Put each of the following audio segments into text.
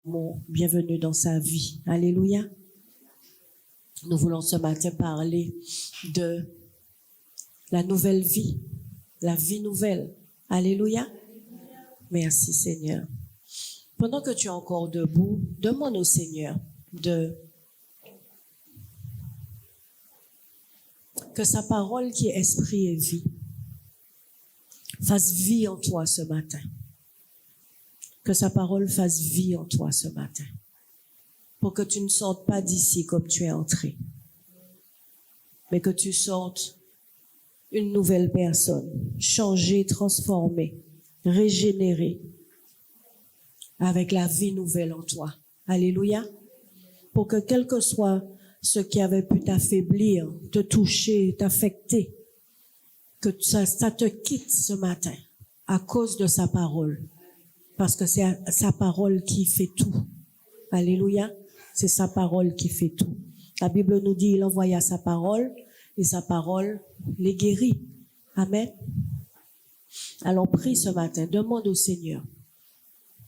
Bienvenue dans sa vie. Alléluia. Nous voulons ce matin parler de la nouvelle vie, la vie nouvelle. Alléluia. Merci Seigneur. Pendant que tu es encore debout, demande au Seigneur que sa parole qui est esprit et vie fasse vie en toi ce matin. Que sa parole fasse vie en toi ce matin. Pour que tu ne sortes pas d'ici comme tu es entré. Mais que tu sortes une nouvelle personne, changée, transformée, régénérée, avec la vie nouvelle en toi. Alléluia. Pour que quel que soit ce qui avait pu t'affaiblir, te toucher, t'affecter, que ça te quitte ce matin à cause de sa parole. Parce que c'est sa parole qui fait tout. Alléluia. C'est sa parole qui fait tout. La Bible nous dit, il envoya sa parole et sa parole les guérit. Amen. Alors prie ce matin, demande au Seigneur.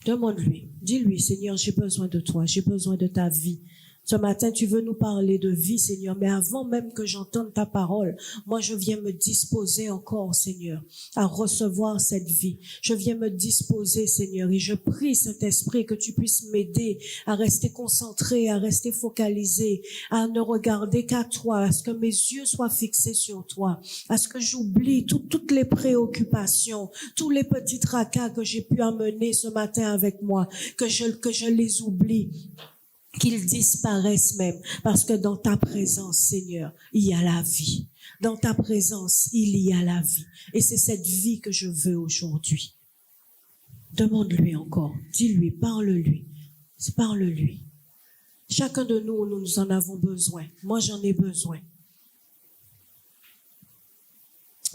Demande-lui. Dis-lui, Seigneur, j'ai besoin de toi, j'ai besoin de ta vie. Ce matin, tu veux nous parler de vie, Seigneur, mais avant même que j'entende ta parole, moi, je viens me disposer encore, Seigneur, à recevoir cette vie. Je viens me disposer, Seigneur, et je prie, Saint-Esprit, que tu puisses m'aider à rester concentré, à rester focalisé, à ne regarder qu'à toi, à ce que mes yeux soient fixés sur toi, à ce que j'oublie toutes les préoccupations, tous les petits tracas que j'ai pu amener ce matin avec moi, que je les oublie, qu'ils disparaissent même, parce que dans ta présence, Seigneur, il y a la vie. Dans ta présence, il y a la vie. Et c'est cette vie que je veux aujourd'hui. Demande-lui encore. Dis-lui, parle-lui. Parle-lui. Chacun de nous, nous en avons besoin. Moi, j'en ai besoin.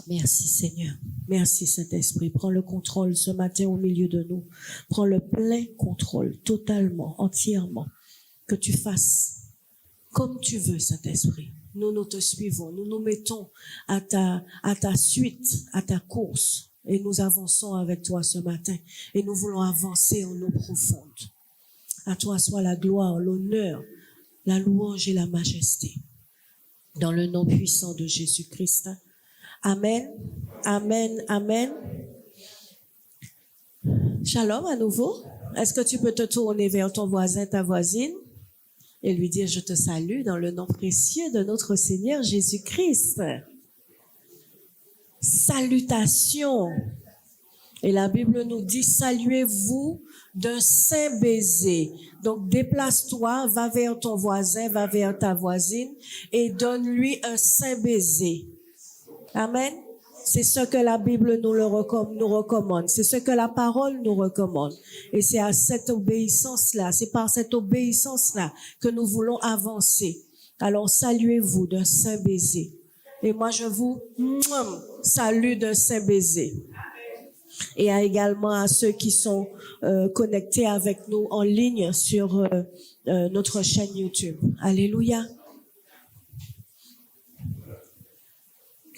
Merci Seigneur. Merci Saint-Esprit. Prends le contrôle ce matin au milieu de nous. Prends le plein contrôle, totalement, entièrement. Que tu fasses comme tu veux, Saint-Esprit. Nous te suivons. Nous nous mettons à ta suite, à ta course. Et nous avançons avec toi ce matin. Et nous voulons avancer en eau profonde. À toi soit la gloire, l'honneur, la louange et la majesté. Dans le nom puissant de Jésus-Christ. Amen. Amen. Amen. Shalom à nouveau. Est-ce que tu peux te tourner vers ton voisin, ta voisine? Et lui dire, je te salue dans le nom précieux de notre Seigneur Jésus-Christ. Salutations. Et la Bible nous dit, saluez-vous d'un saint baiser. Donc, déplace-toi, va vers ton voisin, va vers ta voisine et donne-lui un saint baiser. Amen. C'est ce que la Bible nous recommande. C'est ce que la parole nous recommande. Et c'est à cette obéissance-là, c'est par cette obéissance-là que nous voulons avancer. Alors, saluez-vous d'un saint baiser. Et moi, je vous salue d'un saint baiser. Et également à ceux qui sont connectés avec nous en ligne sur notre chaîne YouTube. Alléluia.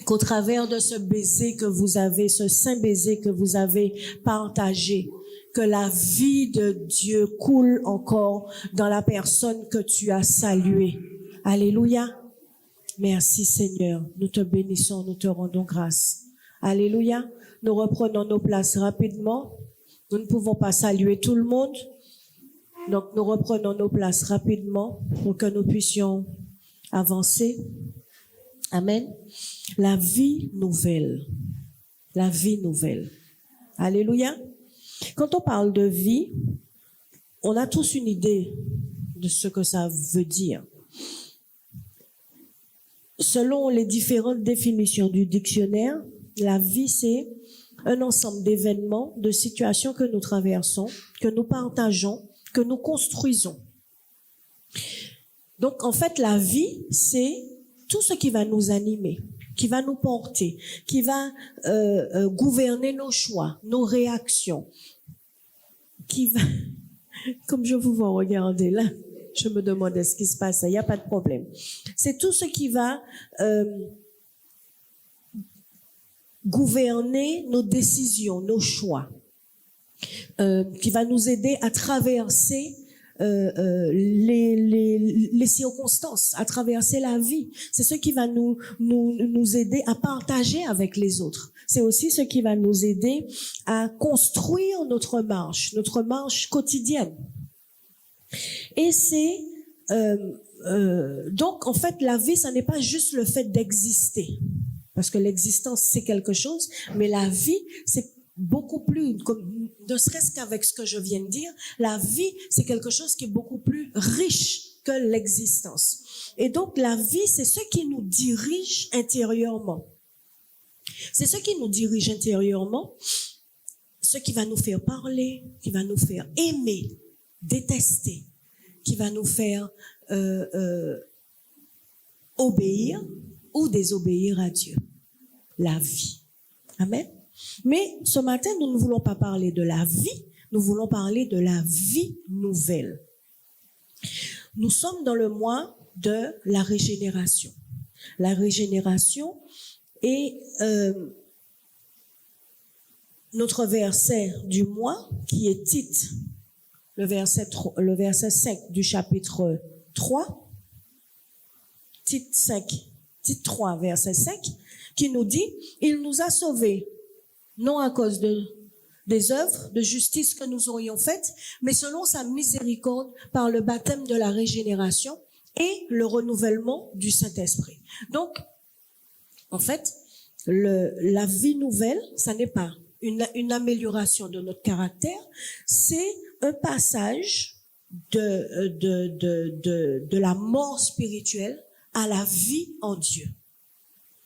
Qu'au travers de ce baiser que vous avez, ce saint baiser que vous avez partagé, que la vie de Dieu coule encore dans la personne que tu as saluée. Alléluia. Merci Seigneur. Nous te bénissons, nous te rendons grâce. Alléluia. Nous reprenons nos places rapidement. Nous ne pouvons pas saluer tout le monde. Donc nous reprenons nos places rapidement pour que nous puissions avancer. Amen. La vie nouvelle. La vie nouvelle. Alléluia. Quand on parle de vie, on a tous une idée de ce que ça veut dire. Selon les différentes définitions du dictionnaire, la vie, c'est un ensemble d'événements, de situations que nous traversons, que nous partageons, que nous construisons. Donc, en fait, la vie, c'est tout ce qui va nous animer, qui va nous porter, qui va gouverner nos choix, nos réactions, qui va, comme je vous vois regarder là, je me demande ce qui se passe, il n'y a pas de problème. C'est tout ce qui va gouverner nos décisions, nos choix, qui va nous aider à traverser les circonstances, à traverser la vie. C'est ce qui va nous aider à partager avec les autres. C'est aussi ce qui va nous aider à construire notre marche quotidienne. Et c'est donc en fait la vie, ça n'est pas juste le fait d'exister, parce que l'existence c'est quelque chose, mais la vie c'est beaucoup plus, comme, ne serait-ce qu'avec ce que je viens de dire, la vie c'est quelque chose qui est beaucoup plus riche que l'existence. Et donc la vie c'est ce qui nous dirige intérieurement. C'est ce qui nous dirige intérieurement, ce qui va nous faire parler, qui va nous faire aimer, détester, qui va nous faire obéir ou désobéir à Dieu. La vie. Amen. Mais ce matin, nous ne voulons pas parler de la vie, nous voulons parler de la vie nouvelle. Nous sommes dans le mois de la régénération. La régénération est notre verset du mois qui est Tite, le verset 5 du chapitre 3, Tite 3, verset 5, qui nous dit, il nous a sauvés, non à cause des œuvres de justice que nous aurions faites, mais selon sa miséricorde par le baptême de la régénération et le renouvellement du Saint-Esprit. Donc, en fait, la vie nouvelle, ça n'est pas une amélioration de notre caractère, c'est un passage de la mort spirituelle à la vie en Dieu.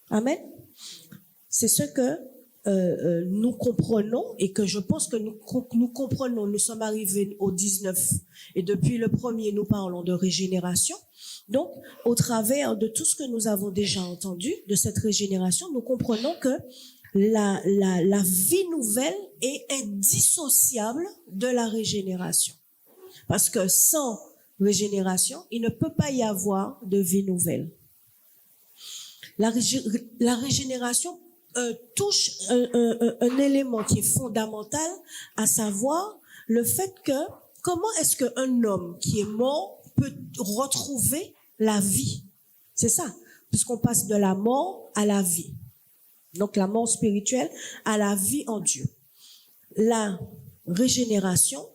Amen. C'est ce que nous comprenons et que je pense que nous comprenons. Nous sommes arrivés au 19 et depuis le 1er, nous parlons de régénération. Donc, au travers de tout ce que nous avons déjà entendu de cette régénération, nous comprenons que la vie nouvelle est indissociable de la régénération. Parce que sans régénération, il ne peut pas y avoir de vie nouvelle. La régénération touche un élément qui est fondamental, à savoir le fait que comment est-ce qu'un homme qui est mort peut retrouver la vie? C'est ça, puisqu'on passe de la mort à la vie. Donc la mort spirituelle à la vie en Dieu. La régénération,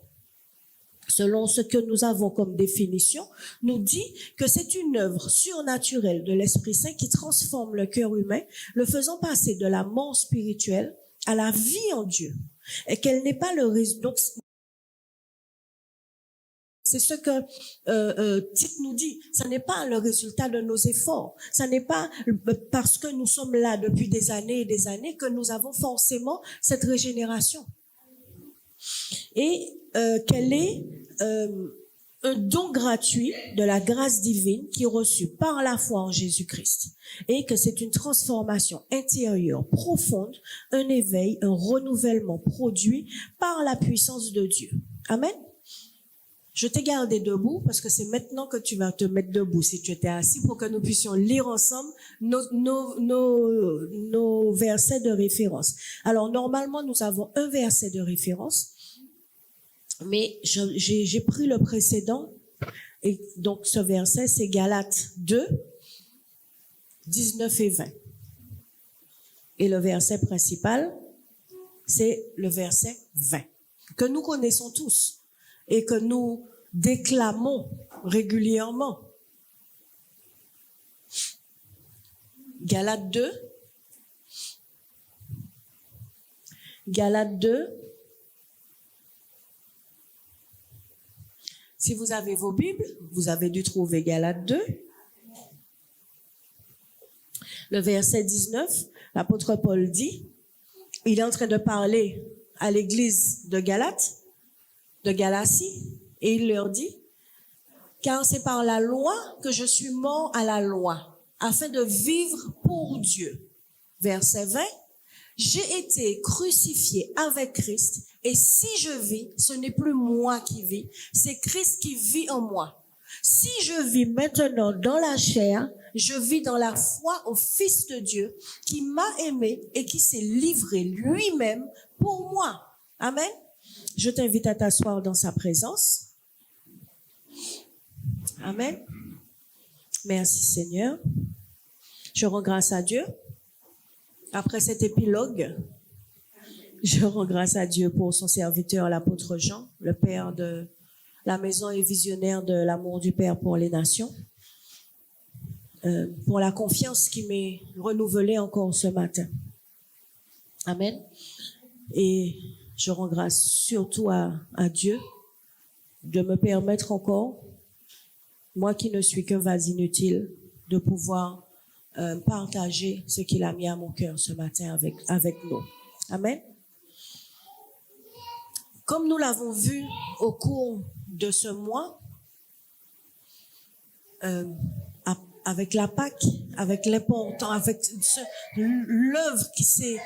selon ce que nous avons comme définition, nous dit que c'est une œuvre surnaturelle de l'Esprit Saint qui transforme le cœur humain, le faisant passer de la mort spirituelle à la vie en Dieu. Et qu'elle n'est pas le résultat. C'est ce que Tite nous dit. Ça n'est pas le résultat de nos efforts. Ça n'est pas parce que nous sommes là depuis des années et des années que nous avons forcément cette régénération. Et qu'elle est un don gratuit de la grâce divine qui est reçu par la foi en Jésus-Christ. Et que c'est une transformation intérieure profonde, un éveil, un renouvellement produit par la puissance de Dieu. Amen. Je t'ai gardé debout parce que c'est maintenant que tu vas te mettre debout si tu étais assis pour que nous puissions lire ensemble nos versets de référence. Alors normalement nous avons un verset de référence, mais j'ai pris le précédent et donc ce verset c'est Galates 2, 19 et 20. Et le verset principal c'est le verset 20 que nous connaissons tous et que nous déclamons régulièrement. Galates 2. Galates 2. Si vous avez vos Bibles, vous avez dû trouver Galates 2. Le verset 19, l'apôtre Paul dit, il est en train de parler à l'église de Galates, de Galatie, et il leur dit, car c'est par la loi que je suis mort à la loi, afin de vivre pour Dieu. Verset 20, j'ai été crucifié avec Christ, et si je vis, ce n'est plus moi qui vis, c'est Christ qui vit en moi. Si je vis maintenant dans la chair, je vis dans la foi au Fils de Dieu, qui m'a aimé et qui s'est livré lui-même pour moi. Amen. Je t'invite à t'asseoir dans sa présence. Amen. Merci Seigneur. Je rends grâce à Dieu. Après cet épilogue, je rends grâce à Dieu pour son serviteur, l'apôtre Jean, le père de la maison et visionnaire de l'amour du Père pour les nations, pour la confiance qui m'est renouvelée encore ce matin. Amen. Et je rends grâce surtout à Dieu de me permettre encore, moi qui ne suis qu'un vase inutile, de pouvoir partager ce qu'il a mis à mon cœur ce matin avec nous. Amen. Comme nous l'avons vu au cours de ce mois, avec la Pâque, avec l'important, avec l'œuvre qui s'est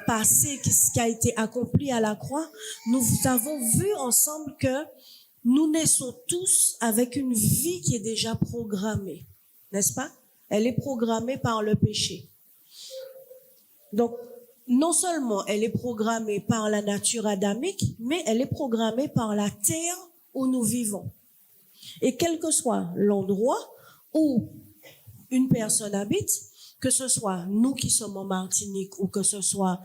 passée, qui a été accomplie à la croix, nous avons vu ensemble que nous naissons tous avec une vie qui est déjà programmée, n'est-ce pas? Elle est programmée par le péché. Donc, non seulement elle est programmée par la nature adamique, mais elle est programmée par la terre où nous vivons. Et quel que soit l'endroit où une personne habite, que ce soit nous qui sommes en Martinique ou que ce soit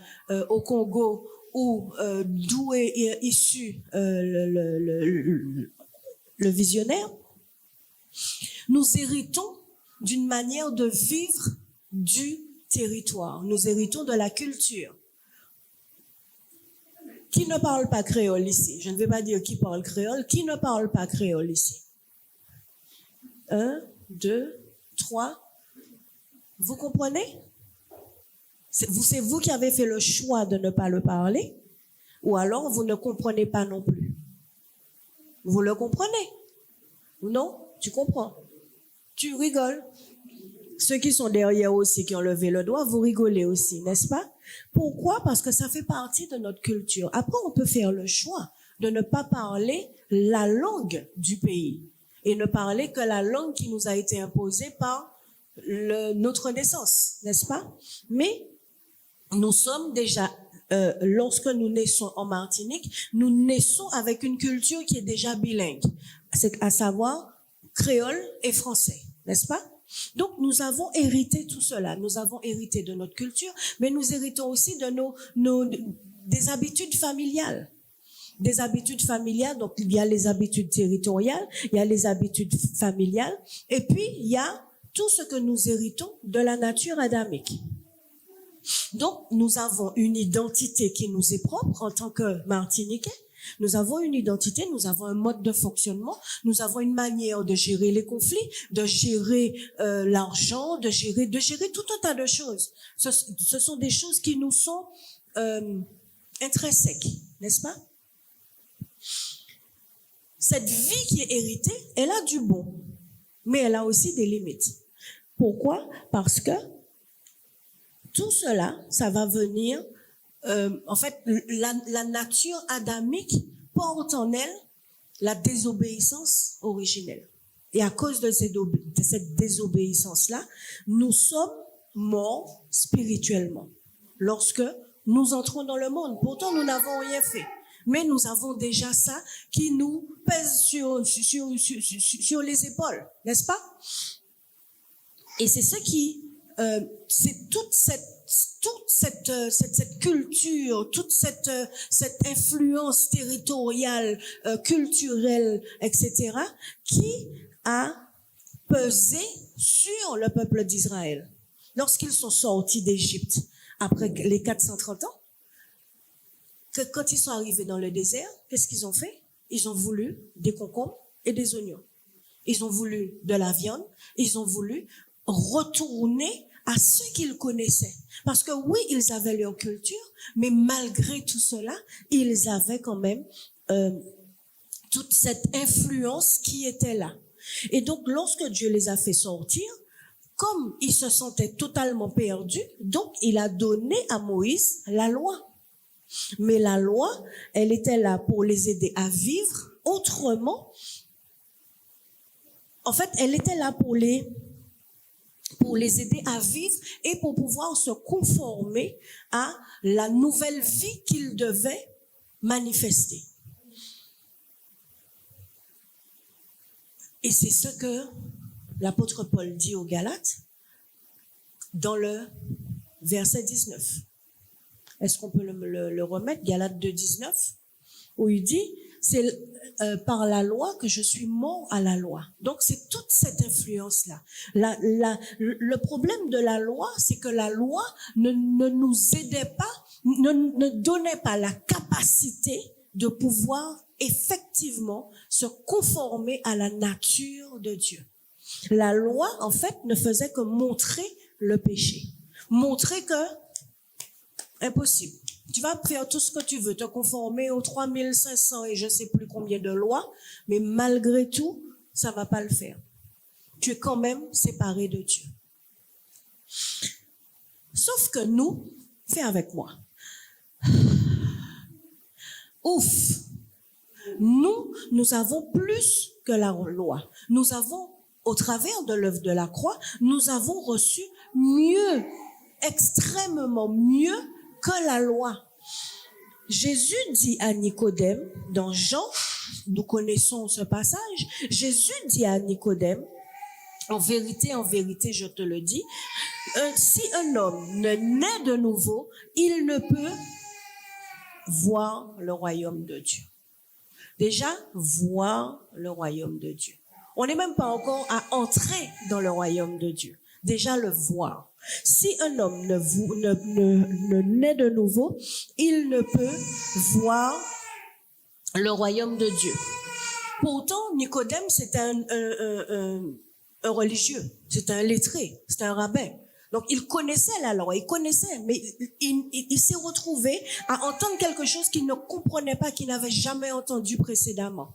au Congo ou d'où est issu le visionnaire, nous héritons d'une manière de vivre du territoire. Nous héritons de la culture. Qui ne parle pas créole ici? Je ne vais pas dire qui parle créole. Qui ne parle pas créole ici? 1, 2, 3. Vous comprenez? C'est vous qui avez fait le choix de ne pas le parler, ou alors vous ne comprenez pas non plus. Vous le comprenez? Non? Tu comprends? Tu rigoles. Ceux qui sont derrière aussi, qui ont levé le doigt, vous rigolez aussi, n'est-ce pas? Pourquoi? Parce que ça fait partie de notre culture. Après, on peut faire le choix de ne pas parler la langue du pays et ne parler que la langue qui nous a été imposée par notre naissance, n'est-ce pas? Mais nous sommes déjà, lorsque nous naissons en Martinique, nous naissons avec une culture qui est déjà bilingue, c'est à savoir créole et français, n'est-ce pas? Donc, nous avons hérité tout cela. Nous avons hérité de notre culture, mais nous héritons aussi de des habitudes familiales. Des habitudes familiales, donc il y a les habitudes territoriales, il y a les habitudes familiales, et puis il y a tout ce que nous héritons de la nature adamique. Donc, nous avons une identité qui nous est propre en tant que Martiniquais. Nous avons une identité, nous avons un mode de fonctionnement, nous avons une manière de gérer les conflits, de gérer l'argent, de gérer tout un tas de choses. Ce sont des choses qui nous sont intrinsèques, n'est-ce pas? Cette vie qui est héritée, elle a du bon, mais elle a aussi des limites. Pourquoi? Parce que tout cela, ça va venir... en fait, la nature adamique porte en elle la désobéissance originelle. Et à cause de cette désobéissance-là, nous sommes morts spirituellement lorsque nous entrons dans le monde. Pourtant, nous n'avons rien fait. Mais nous avons déjà ça qui nous pèse sur les épaules, n'est-ce pas? Et c'est ce qui... c'est toute cette culture, toute cette influence territoriale, culturelle, etc., qui a pesé sur le peuple d'Israël. Lorsqu'ils sont sortis d'Égypte, après les 430 ans, que quand ils sont arrivés dans le désert, qu'est-ce qu'ils ont fait? Ils ont voulu des concombres et des oignons. Ils ont voulu de la viande, ils ont voulu retourner à ce qu'ils connaissaient. Parce que oui, ils avaient leur culture, mais malgré tout cela, ils avaient quand même toute cette influence qui était là. Et donc, lorsque Dieu les a fait sortir, comme ils se sentaient totalement perdus, donc il a donné à Moïse la loi. Mais la loi, elle était là pour les aider à vivre autrement. En fait, elle était là pour les aider à vivre et pour pouvoir se conformer à la nouvelle vie qu'ils devaient manifester. Et c'est ce que l'apôtre Paul dit aux Galates dans le verset 19. Est-ce qu'on peut le remettre, Galates 2, 19, où il dit, c'est par la loi que je suis mort à la loi. Donc c'est toute cette influence-là. Le problème de la loi, c'est que la loi ne nous aidait pas, ne donnait pas la capacité de pouvoir effectivement se conformer à la nature de Dieu. La loi, en fait, ne faisait que montrer le péché. Montrer que impossible. Tu vas faire tout ce que tu veux, te conformer aux 3500 et je sais plus combien de lois, mais malgré tout, ça va pas le faire. Tu es quand même séparé de Dieu. Sauf que nous, fais avec moi. Ouf! Nous avons plus que la loi. Nous avons, au travers de l'œuvre de la croix, nous avons reçu mieux, extrêmement mieux que la loi. Jésus dit à Nicodème, dans Jean, nous connaissons ce passage, Jésus dit à Nicodème, en vérité, je te le dis, si un homme ne naît de nouveau, il ne peut voir le royaume de Dieu. Déjà, voir le royaume de Dieu. On n'est même pas encore à entrer dans le royaume de Dieu. Déjà le voir. Si un homme ne naît de nouveau, il ne peut voir le royaume de Dieu. Pourtant, Nicodème, c'était un religieux, c'était un lettré, c'était un rabbin. Donc, il connaissait la loi, il connaissait, mais il s'est retrouvé à entendre quelque chose qu'il ne comprenait pas, qu'il n'avait jamais entendu précédemment.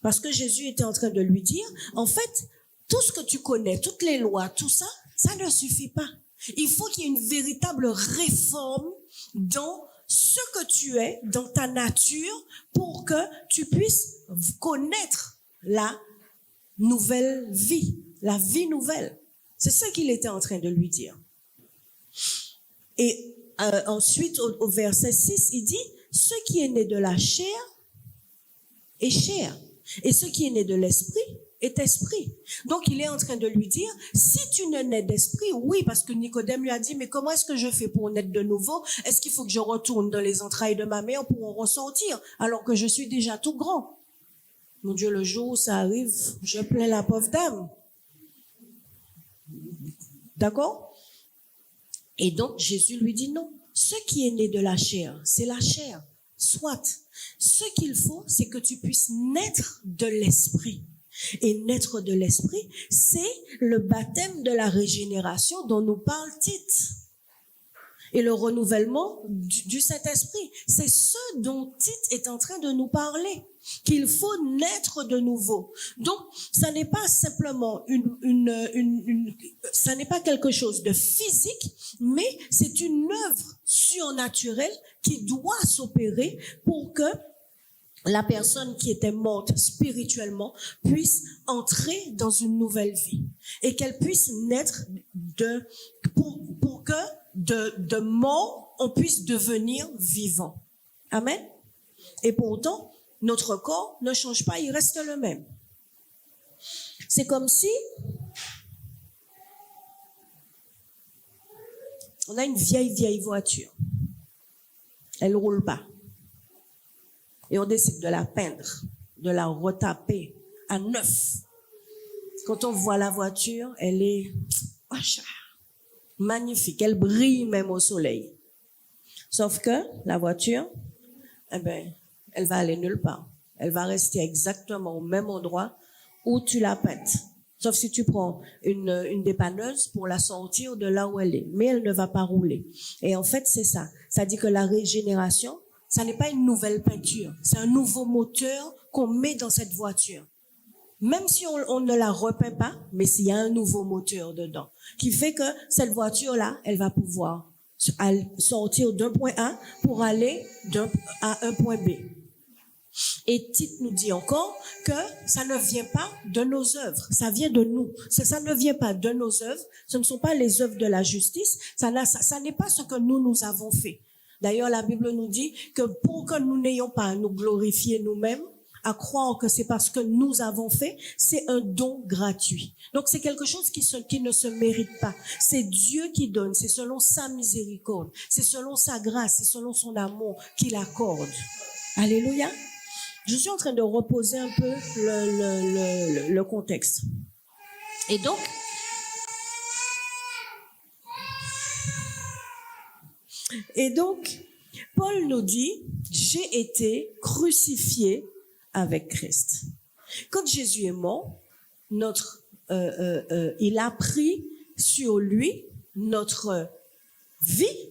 Parce que Jésus était en train de lui dire, en fait, tout ce que tu connais, toutes les lois, tout ça, ça ne suffit pas. Il faut qu'il y ait une véritable réforme dans ce que tu es, dans ta nature, pour que tu puisses connaître la nouvelle vie, la vie nouvelle. C'est ce qu'il était en train de lui dire. Et ensuite, au verset 6, il dit, ce qui est né de la chair est chair, et ce qui est né de l'esprit est esprit. Donc, il est en train de lui dire, si tu ne nais d'esprit, oui, parce que Nicodème lui a dit, mais comment est-ce que je fais pour naître de nouveau? Est-ce qu'il faut que je retourne dans les entrailles de ma mère pour en ressortir, alors que je suis déjà tout grand? Mon Dieu, le jour où ça arrive, je plains la pauvre dame. D'accord? Et donc, Jésus lui dit non. Ce qui est né de la chair, c'est la chair. Soit. Ce qu'il faut, c'est que tu puisses naître de l'esprit. Et naître de l'esprit, c'est le baptême de la régénération dont nous parle Tite. Et le renouvellement du Saint-Esprit. C'est ce dont Tite est en train de nous parler. Qu'il faut naître de nouveau. Donc, ça n'est pas simplement ça n'est pas quelque chose de physique, mais c'est une œuvre surnaturelle qui doit s'opérer pour que la personne qui était morte spirituellement puisse entrer dans une nouvelle vie et qu'elle puisse naître pour que de mort, on puisse devenir vivant. Amen. Et pourtant, notre corps ne change pas, il reste le même. C'est comme si on a une vieille voiture. Elle ne roule pas. Et on décide de la peindre, de la retaper à neuf. Quand on voit la voiture, elle est magnifique. Elle brille même au soleil. Sauf que la voiture, elle va aller nulle part. Elle va rester exactement au même endroit où tu la peintes. Sauf si tu prends une dépanneuse pour la sortir de là où elle est. Mais elle ne va pas rouler. Et en fait, c'est ça. Ça dit que la régénération, ça n'est pas une nouvelle peinture. C'est un nouveau moteur qu'on met dans cette voiture. Même si on ne la repeint pas, mais s'il y a un nouveau moteur dedans, qui fait que cette voiture-là, elle va pouvoir sortir d'un point A pour aller à un point B. Et Tite nous dit encore que ça ne vient pas de nos œuvres, ça vient de nous. Ça ne vient pas de nos œuvres, ce ne sont pas les œuvres de la justice, ça n'est pas ce que nous avons fait. D'ailleurs, la Bible nous dit que pour que nous n'ayons pas à nous glorifier nous-mêmes, à croire que c'est parce que nous avons fait, c'est un don gratuit. Donc c'est quelque chose qui ne se mérite pas. C'est Dieu qui donne, c'est selon sa miséricorde, c'est selon sa grâce, c'est selon son amour qu'il accorde. Alléluia. Je suis en train de reposer un peu le contexte. Et donc, Paul nous dit, j'ai été crucifié avec Christ. Quand Jésus est mort, il a pris sur lui notre vie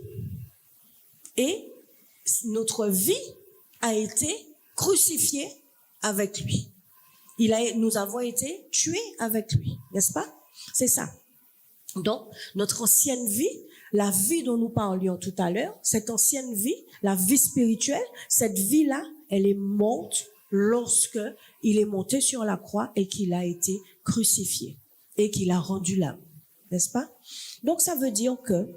et notre vie a été crucifiée avec lui. Nous avons été tués avec lui, n'est-ce pas? C'est ça. Donc, notre ancienne vie, la vie dont nous parlions tout à l'heure, cette ancienne vie, la vie spirituelle, cette vie-là, elle est morte lorsque il est monté sur la croix et qu'il a été crucifié et qu'il a rendu l'âme, n'est-ce pas? Donc, ça veut dire que,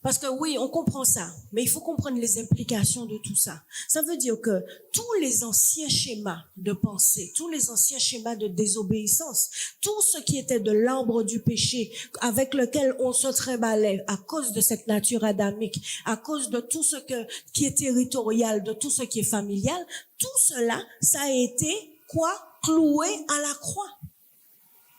parce que oui, on comprend ça, mais il faut comprendre les implications de tout ça. Ça veut dire que tous les anciens schémas de pensée, tous les anciens schémas de désobéissance, tout ce qui était de l'arbre du péché avec lequel on se trimbalait à cause de cette nature adamique, à cause de tout ce qui est territorial, de tout ce qui est familial, tout cela, ça a été quoi? Cloué à la croix.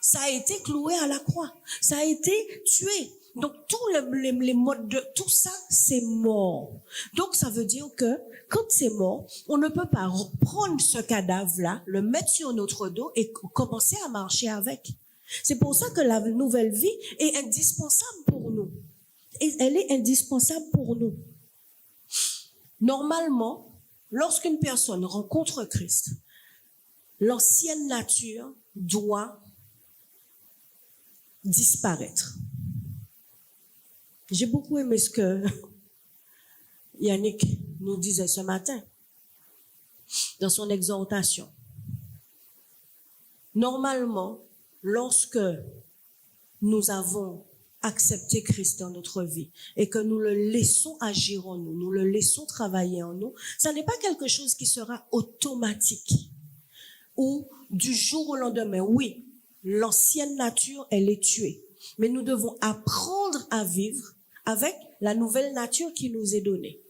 Ça a été cloué à la croix. Ça a été tué. Donc, tous les modes de tout ça, c'est mort. Donc, ça veut dire que quand c'est mort, on ne peut pas prendre ce cadavre-là, le mettre sur notre dos et commencer à marcher avec. C'est pour ça que la nouvelle vie est indispensable pour nous. Et elle est indispensable pour nous. Normalement, lorsqu'une personne rencontre Christ, l'ancienne nature doit disparaître. J'ai beaucoup aimé ce que Yannick nous disait ce matin dans son exhortation. Normalement, lorsque nous avons accepté Christ dans notre vie et que nous le laissons agir en nous, nous le laissons travailler en nous, ça n'est pas quelque chose qui sera automatique ou du jour au lendemain. Oui, l'ancienne nature, elle est tuée, mais nous devons apprendre à vivre avec la nouvelle nature qui nous est donnée.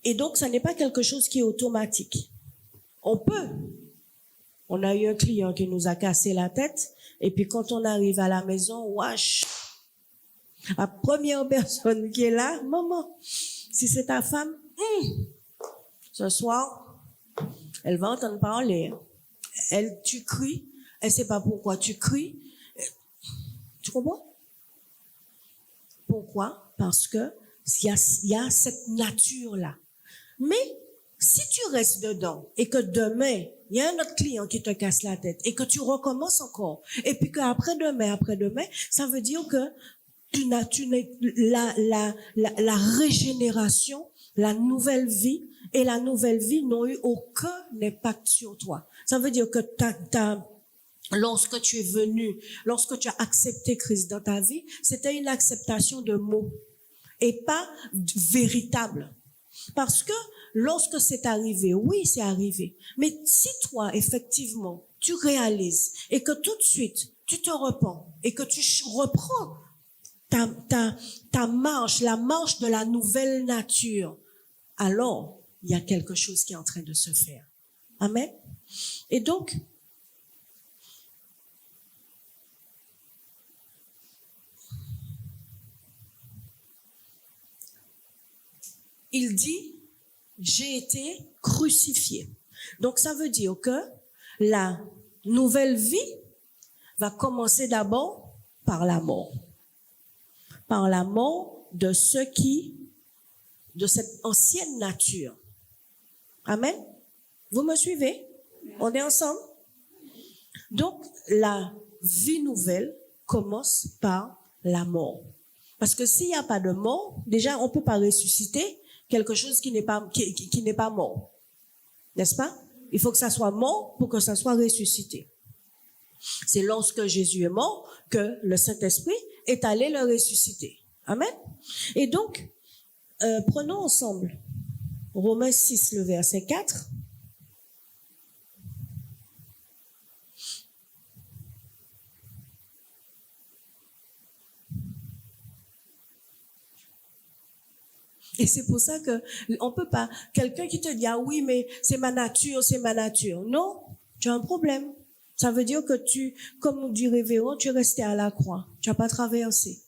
Et donc, ça n'est pas quelque chose qui est automatique. On a eu un client qui nous a cassé la tête, et puis quand on arrive à la maison, wesh, la première personne qui est là, maman, si c'est ta femme, ce soir, elle va entendre parler. Tu cries, elle sait pas pourquoi tu cries. Tu comprends? Pourquoi? Parce que il y a cette nature-là. Mais si tu restes dedans et que demain, il y a un autre client qui te casse la tête et que tu recommences encore, et puis qu'après-demain, ça veut dire que la régénération, la nouvelle vie et la nouvelle vie n'ont eu aucun impact sur toi. Ça veut dire que lorsque tu es venu, lorsque tu as accepté Christ dans ta vie, c'était une acceptation de mots et pas véritable. Parce que lorsque c'est arrivé, oui, c'est arrivé. Mais si toi, effectivement, tu réalises et que tout de suite, tu te repens et que tu reprends ta marche, la marche de la nouvelle nature, alors il y a quelque chose qui est en train de se faire. Amen. Et donc, il dit, j'ai été crucifié. Donc, ça veut dire que la nouvelle vie va commencer d'abord par la mort. Par la mort de de cette ancienne nature. Amen. Vous me suivez? On est ensemble? Donc, la vie nouvelle commence par la mort. Parce que s'il n'y a pas de mort, déjà, on ne peut pas ressusciter quelque chose qui n'est pas mort. N'est-ce pas? Il faut que ça soit mort pour que ça soit ressuscité. C'est lorsque Jésus est mort que le Saint-Esprit est allé le ressusciter. Amen. Et donc, prenons ensemble Romains 6, le verset 4. Et c'est pour ça que on peut pas, quelqu'un qui te dit, ah oui, mais c'est ma nature, c'est ma nature. Non, tu as un problème. Ça veut dire que tu, comme nous dit Révérend, tu es resté à la croix. Tu n'as pas traversé.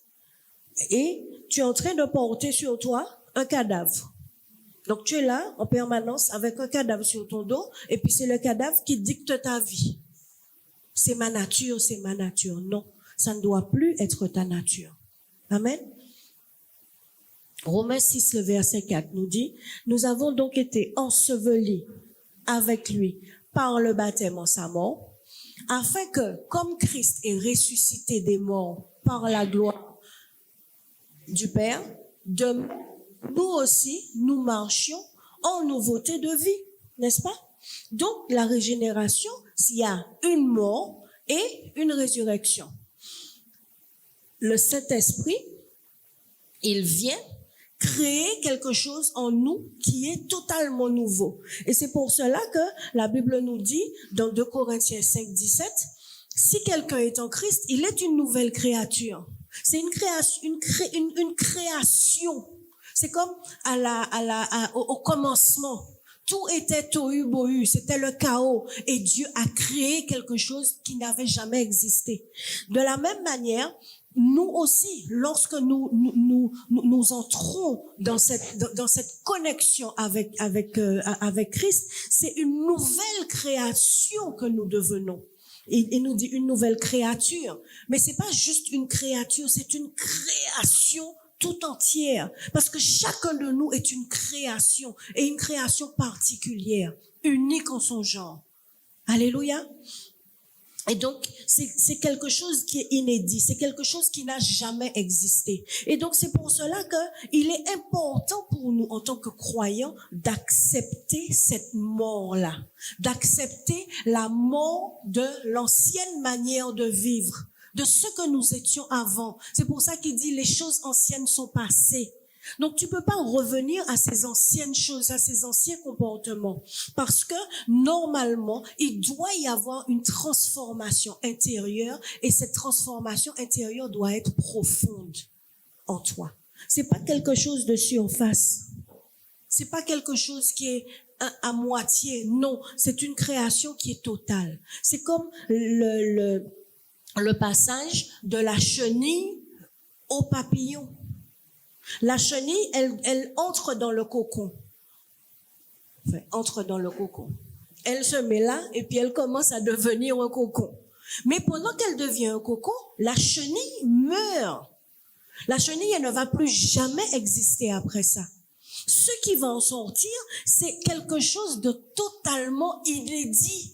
Et tu es en train de porter sur toi un cadavre. Donc tu es là en permanence avec un cadavre sur ton dos, et puis c'est le cadavre qui dicte ta vie. C'est ma nature, c'est ma nature. Non, ça ne doit plus être ta nature. Amen. Romains 6, le verset 4 nous dit, nous avons donc été ensevelis avec lui par le baptême en sa mort, afin que, comme Christ est ressuscité des morts par la gloire du Père, de nous aussi, nous marchions en nouveauté de vie, n'est-ce pas? Donc, la régénération, s'il y a une mort et une résurrection. Le Saint-Esprit, il vient créer quelque chose en nous qui est totalement nouveau. Et c'est pour cela que la Bible nous dit, dans 2 Corinthiens 5, 17, si quelqu'un est en Christ, il est une nouvelle créature. C'est une création. C'est comme au commencement. Tout était tohu bohu, c'était le chaos. Et Dieu a créé quelque chose qui n'avait jamais existé. De la même manière, nous aussi, lorsque nous entrons dans cette connexion avec Christ, c'est une nouvelle création que nous devenons. Il nous dit une nouvelle créature. Mais c'est pas juste une créature, c'est une création tout entière. Parce que chacun de nous est une création, et une création particulière, unique en son genre. Alléluia. Et donc, c'est quelque chose qui est inédit, c'est quelque chose qui n'a jamais existé. Et donc, c'est pour cela qu'il est important pour nous, en tant que croyants, d'accepter cette mort-là, d'accepter la mort de l'ancienne manière de vivre, de ce que nous étions avant. C'est pour ça qu'il dit les choses anciennes sont passées. Donc, tu peux pas revenir à ces anciennes choses, à ces anciens comportements. Parce que, normalement, il doit y avoir une transformation intérieure, et cette transformation intérieure doit être profonde en toi. C'est pas quelque chose de surface. C'est pas quelque chose qui est à moitié. Non, c'est une création qui est totale. C'est comme le passage de la chenille au papillon. La chenille, elle entre dans le cocon. Enfin, entre dans le cocon. Elle se met là et puis elle commence à devenir un cocon. Mais pendant qu'elle devient un cocon, la chenille meurt. La chenille, elle ne va plus jamais exister après ça. Ce qui va en sortir, c'est quelque chose de totalement inédit.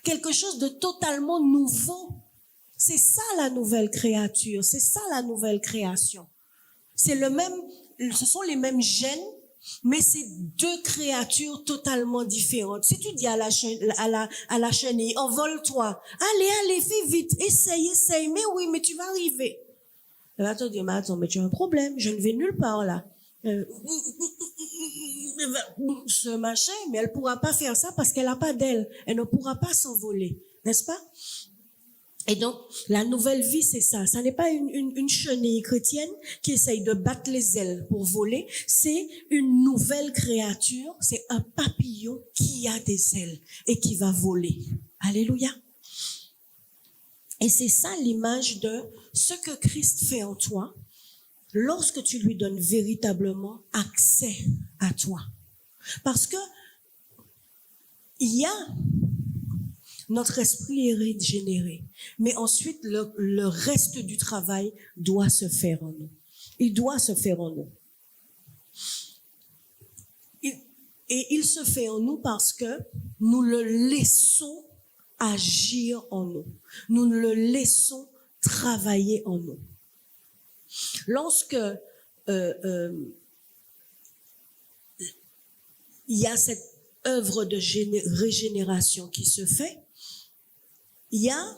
Quelque chose de totalement nouveau. C'est ça la nouvelle créature. C'est ça la nouvelle création. C'est ce sont les mêmes gènes, mais c'est deux créatures totalement différentes. Si tu dis à la chenille, envole-toi, allez, fais vite, essaye, mais oui, mais tu vas arriver. Elle va te dire, mais attends, mais tu as un problème, je ne vais nulle part là. Ce machin, mais elle pourra pas faire ça parce qu'elle n'a pas d'aile. Elle ne pourra pas s'envoler, n'est-ce pas? Et donc, la nouvelle vie, c'est ça. Ça n'est pas une chenille chrétienne qui essaye de battre les ailes pour voler. C'est une nouvelle créature. C'est un papillon qui a des ailes et qui va voler. Alléluia. Et c'est ça l'image de ce que Christ fait en toi lorsque tu lui donnes véritablement accès à toi. Parce que il y a notre esprit est régénéré. Mais ensuite, le reste du travail doit se faire en nous. Il doit se faire en nous. Et il se fait en nous parce que nous le laissons agir en nous. Nous le laissons travailler en nous. Lorsque il y a cette œuvre de régénération qui se fait, il y a,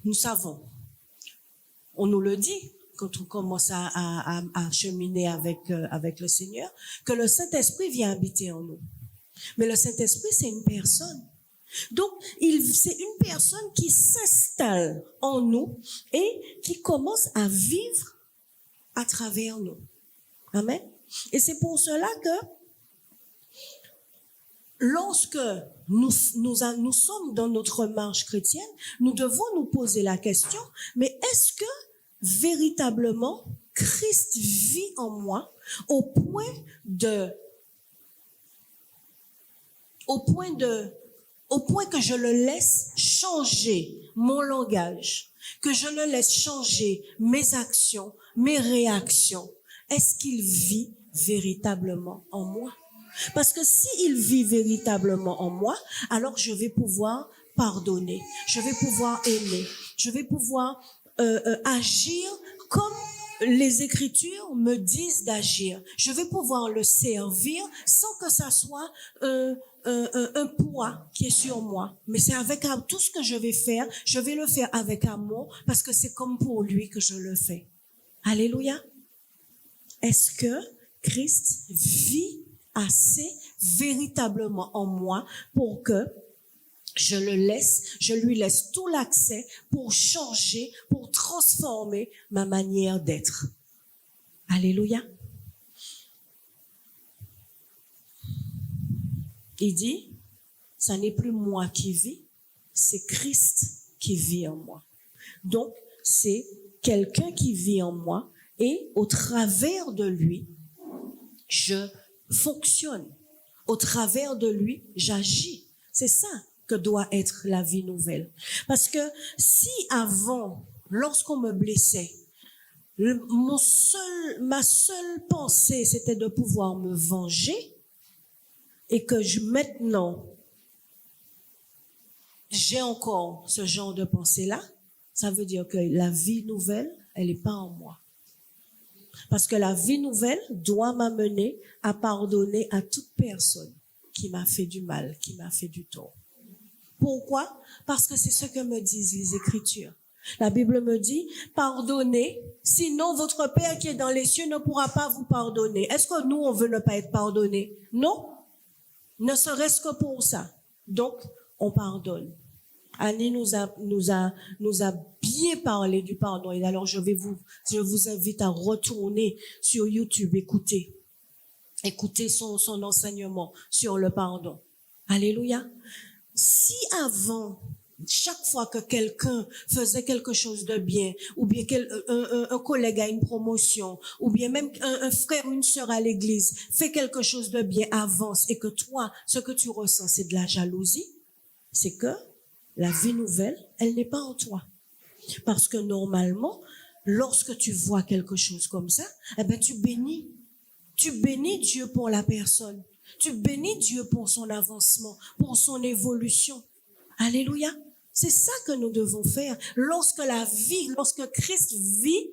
nous savons, on nous le dit, quand on commence à cheminer avec le Seigneur, que le Saint-Esprit vient habiter en nous. Mais le Saint-Esprit, c'est une personne. Donc, c'est une personne qui s'installe en nous et qui commence à vivre à travers nous. Amen. Et c'est pour cela que lorsque nous sommes dans notre marche chrétienne, nous devons nous poser la question, mais est-ce que véritablement Christ vit en moi au point que je le laisse changer mon langage, que je le laisse changer mes actions, mes réactions. Est-ce qu'il vit véritablement en moi? Parce que s'il vit véritablement en moi, alors je vais pouvoir pardonner, je vais pouvoir aimer, je vais pouvoir agir comme les Écritures me disent d'agir. Je vais pouvoir le servir sans que ça soit un poids qui est sur moi. Mais c'est avec tout ce que je vais faire, je vais le faire avec amour parce que c'est comme pour lui que je le fais. Alléluia. Est-ce que Christ vit assez véritablement en moi pour que je lui laisse tout l'accès pour changer, pour transformer ma manière d'être. Alléluia. Il dit, ça n'est plus moi qui vis, c'est Christ qui vit en moi. Donc, c'est quelqu'un qui vit en moi et au travers de lui, je fonctionne. Au travers de lui, j'agis. C'est ça que doit être la vie nouvelle. Parce que si avant, lorsqu'on me blessait, ma seule pensée, c'était de pouvoir me venger et que maintenant, j'ai encore ce genre de pensée-là, ça veut dire que la vie nouvelle, elle n'est pas en moi. Parce que la vie nouvelle doit m'amener à pardonner à toute personne qui m'a fait du mal, qui m'a fait du tort. Pourquoi? Parce que c'est ce que me disent les Écritures. La Bible me dit, pardonnez, sinon votre Père qui est dans les cieux ne pourra pas vous pardonner. Est-ce que nous, on veut ne pas être pardonnés? Non, ne serait-ce que pour ça. Donc, on pardonne. Annie nous a bien parlé du pardon. Et alors, je vous invite à retourner sur YouTube, écouter son enseignement sur le pardon. Alléluia. Si avant, chaque fois que quelqu'un faisait quelque chose de bien, ou bien un collègue a une promotion, ou bien même un frère ou une sœur à l'église fait quelque chose de bien, avance, et que toi, ce que tu ressens, c'est de la jalousie, c'est que la vie nouvelle, elle n'est pas en toi. Parce que normalement, lorsque tu vois quelque chose comme ça, eh ben tu bénis. Tu bénis Dieu pour la personne. Tu bénis Dieu pour son avancement, pour son évolution. Alléluia. C'est ça que nous devons faire lorsque Christ vit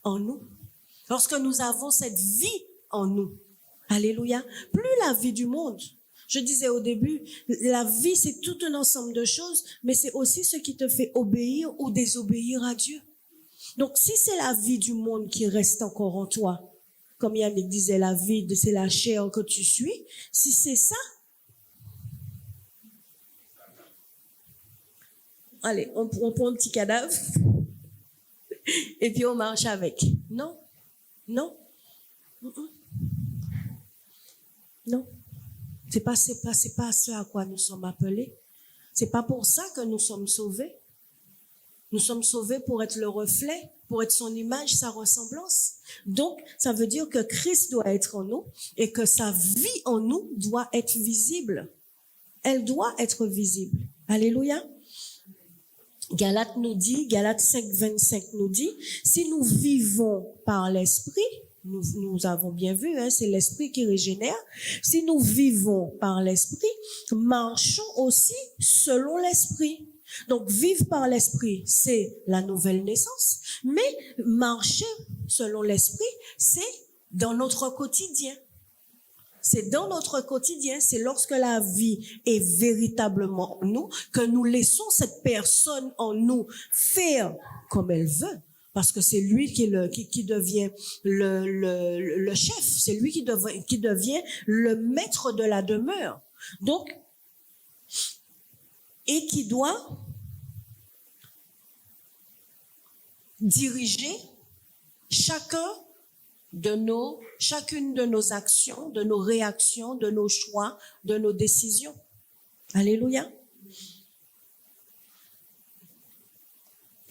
en nous. Lorsque nous avons cette vie en nous. Alléluia. Plus la vie du monde. Je disais au début, la vie, c'est tout un ensemble de choses, mais c'est aussi ce qui te fait obéir ou désobéir à Dieu. Donc, si c'est la vie du monde qui reste encore en toi, comme Yannick disait, la vie, c'est la chair que tu suis, si c'est ça, allez, on prend un petit cadavre et puis on marche avec. Non, non, non. C'est pas ce à quoi nous sommes appelés. C'est pas pour ça que nous sommes sauvés. Nous sommes sauvés pour être le reflet, pour être son image, sa ressemblance. Donc, ça veut dire que Christ doit être en nous et que sa vie en nous doit être visible. Elle doit être visible. Alléluia. Galates 5, 25 nous dit, si nous vivons par l'esprit, nous avons bien vu, c'est l'esprit qui régénère. Si nous vivons par l'esprit, marchons aussi selon l'esprit. Donc, vivre par l'esprit, c'est la nouvelle naissance. Mais marcher selon l'esprit, c'est dans notre quotidien. C'est dans notre quotidien, c'est lorsque la vie est véritablement en nous, que nous laissons cette personne en nous faire comme elle veut. Parce que c'est lui qui devient le chef, c'est lui qui devient le maître de la demeure. Donc, et qui doit diriger chacune de nos actions, de nos réactions, de nos choix, de nos décisions. Alléluia.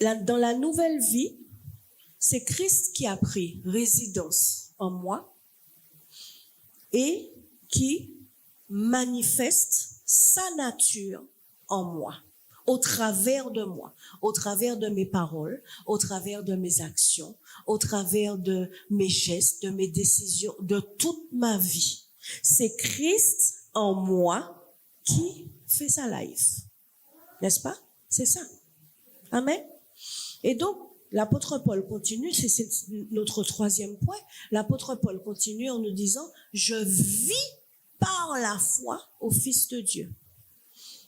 Dans la nouvelle vie, c'est Christ qui a pris résidence en moi et qui manifeste sa nature en moi, au travers de mes paroles, au travers de mes actions, au travers de mes gestes, de mes décisions, de toute ma vie. C'est Christ en moi qui fait sa life. N'est-ce pas? C'est ça. Amen. Et donc, l'apôtre Paul continue, c'est notre troisième point. L'apôtre Paul continue en nous disant, je vis par la foi au Fils de Dieu.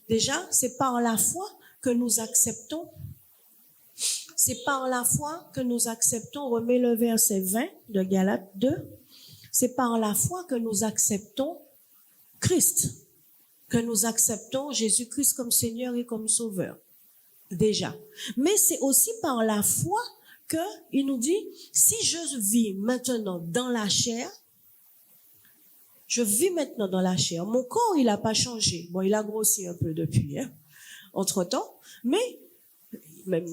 Déjà, c'est par la foi que nous acceptons. C'est par la foi que nous acceptons, remets le verset 20 de Galates 2. C'est par la foi que nous acceptons Christ, que nous acceptons Jésus-Christ comme Seigneur et comme Sauveur. Déjà. Mais c'est aussi par la foi que il nous dit, si je vis maintenant dans la chair, je vis maintenant dans la chair. Mon corps, il n'a pas changé. Bon, il a grossi un peu depuis, entre-temps. Mais, même,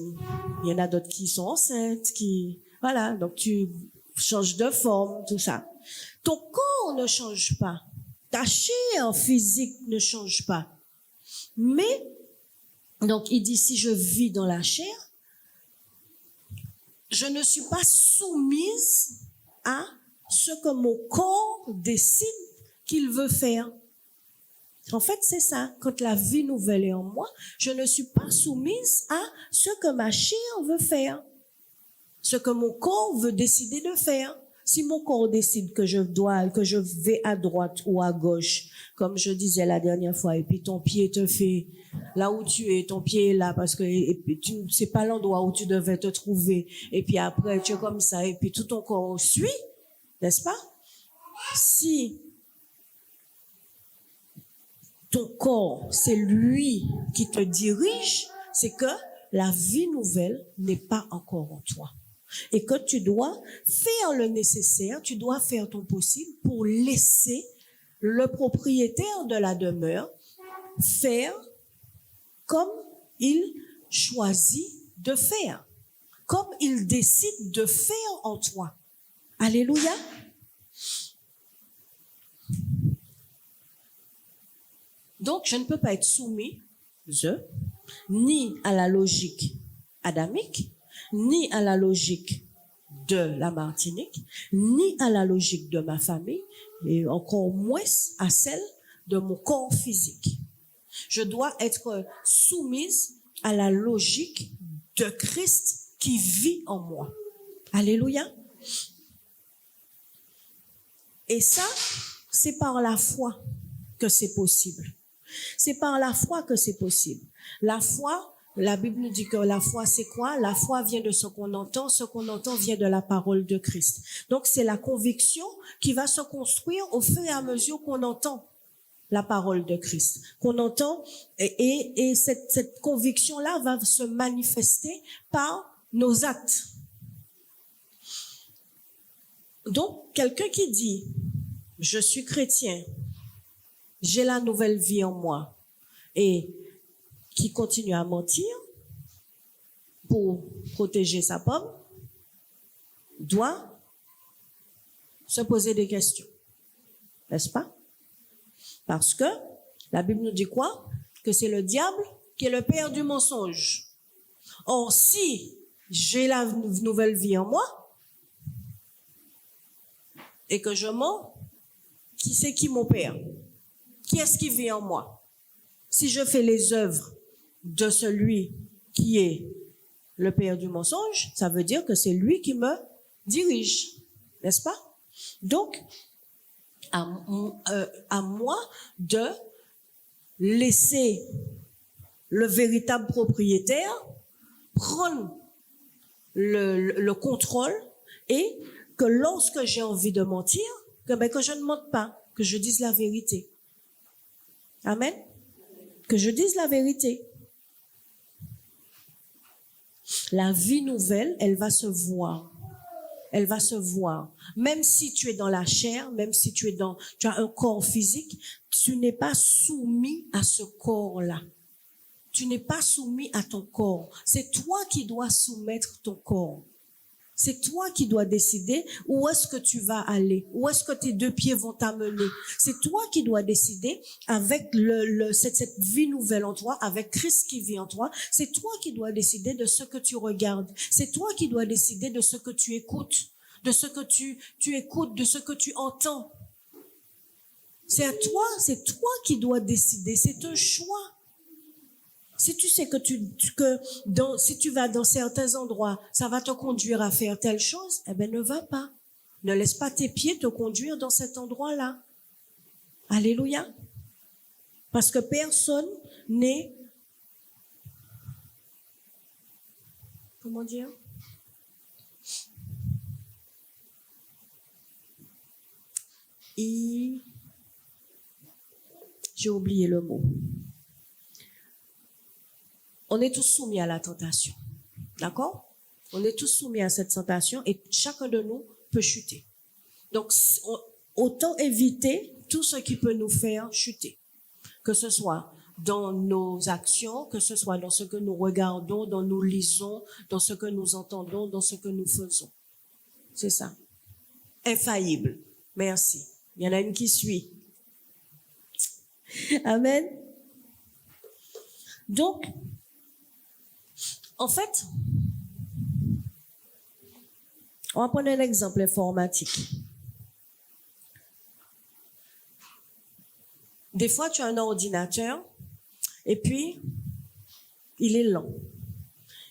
il y en a d'autres qui sont enceintes, voilà. Donc, tu changes de forme, tout ça. Ton corps ne change pas. Ta chair physique ne change pas. Mais, donc, il dit, si je vis dans la chair, je ne suis pas soumise à ce que mon corps décide qu'il veut faire. En fait, c'est ça. Quand la vie nouvelle est en moi, je ne suis pas soumise à ce que ma chair veut faire, ce que mon corps veut décider de faire. Si mon corps décide que je vais à droite ou à gauche, comme je disais la dernière fois, et puis ton pied te fait là où tu es, ton pied est là parce que c'est pas l'endroit où tu devais te trouver, et puis après tu es comme ça, et puis tout ton corps suit, n'est-ce pas? Si ton corps, c'est lui qui te dirige, c'est que la vie nouvelle n'est pas encore en toi. Et que tu dois faire le nécessaire, tu dois faire ton possible pour laisser le propriétaire de la demeure faire comme il choisit de faire, comme il décide de faire en toi. Alléluia. Donc, je ne peux pas être soumis, ni à la logique adamique, ni à la logique de la Martinique, ni à la logique de ma famille, et encore moins à celle de mon corps physique. Je dois être soumise à la logique de Christ qui vit en moi. Alléluia. Et ça, c'est par la foi que c'est possible. C'est par la foi que c'est possible. La foi, la Bible nous dit que la foi, c'est quoi? La foi vient de ce qu'on entend vient de la parole de Christ. Donc, c'est la conviction qui va se construire au fur et à mesure qu'on entend la parole de Christ, qu'on entend, et cette conviction-là va se manifester par nos actes. Donc, quelqu'un qui dit, je suis chrétien, j'ai la nouvelle vie en moi, et qui continue à mentir pour protéger sa pomme, doit se poser des questions. N'est-ce pas? Parce que la Bible nous dit quoi? Que c'est le diable qui est le père du mensonge. Or, si j'ai la nouvelle vie en moi et que je mens, qui c'est qui mon père? Qui est-ce qui vit en moi? Si je fais les œuvres de celui qui est le père du mensonge, ça veut dire que c'est lui qui me dirige, n'est-ce pas? Donc, à moi de laisser le véritable propriétaire prendre le contrôle et que lorsque j'ai envie de mentir, que je ne mente pas, que je dise la vérité. Amen. Que je dise la vérité. La vie nouvelle, elle va se voir. Elle va se voir. Même si tu es dans la chair, même si tu as un corps physique, tu n'es pas soumis à ce corps-là. Tu n'es pas soumis à ton corps. C'est toi qui dois soumettre ton corps. C'est toi qui dois décider où est-ce que tu vas aller, où est-ce que tes deux pieds vont t'amener. C'est toi qui dois décider avec cette vie nouvelle en toi, avec Christ qui vit en toi. C'est toi qui dois décider de ce que tu regardes. C'est toi qui dois décider de ce que tu écoutes, de ce que tu écoutes, de ce que tu entends. C'est toi qui dois décider. C'est un choix. Si tu sais si tu vas dans certains endroits, ça va te conduire à faire telle chose, eh ben ne va pas. Ne laisse pas tes pieds te conduire dans cet endroit-là. Alléluia. Parce que personne n'est, comment dire? J'ai oublié le mot. On est tous soumis à la tentation. D'accord? On est tous soumis à cette tentation et chacun de nous peut chuter. Donc, autant éviter tout ce qui peut nous faire chuter. Que ce soit dans nos actions, que ce soit dans ce que nous regardons, dans nous lisons, dans ce que nous entendons, dans ce que nous faisons. C'est ça. Infaillible. Merci. Il y en a une qui suit. Amen. Donc, en fait, on va prendre un exemple informatique. Des fois, tu as un ordinateur et puis, il est lent.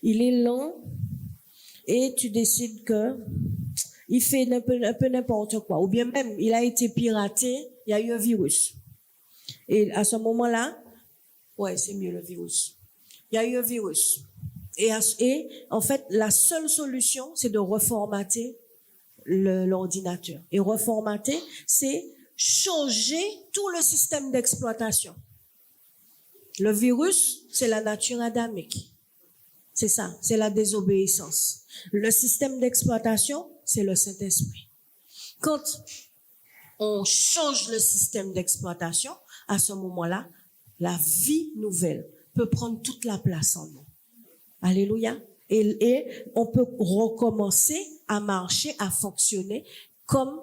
Il est lent et tu décides que il fait un peu n'importe quoi. Ou bien même, il a été piraté, il y a eu un virus. Et à ce moment-là, ouais, c'est mieux le virus. Il y a eu un virus. Et en fait, la seule solution, c'est de reformater l'ordinateur. Et reformater, c'est changer tout le système d'exploitation. Le virus, c'est la nature adamique. C'est ça, c'est la désobéissance. Le système d'exploitation, c'est le Saint-Esprit. Quand on change le système d'exploitation, à ce moment-là, la vie nouvelle peut prendre toute la place en nous. Alléluia. Et on peut recommencer à marcher, à fonctionner comme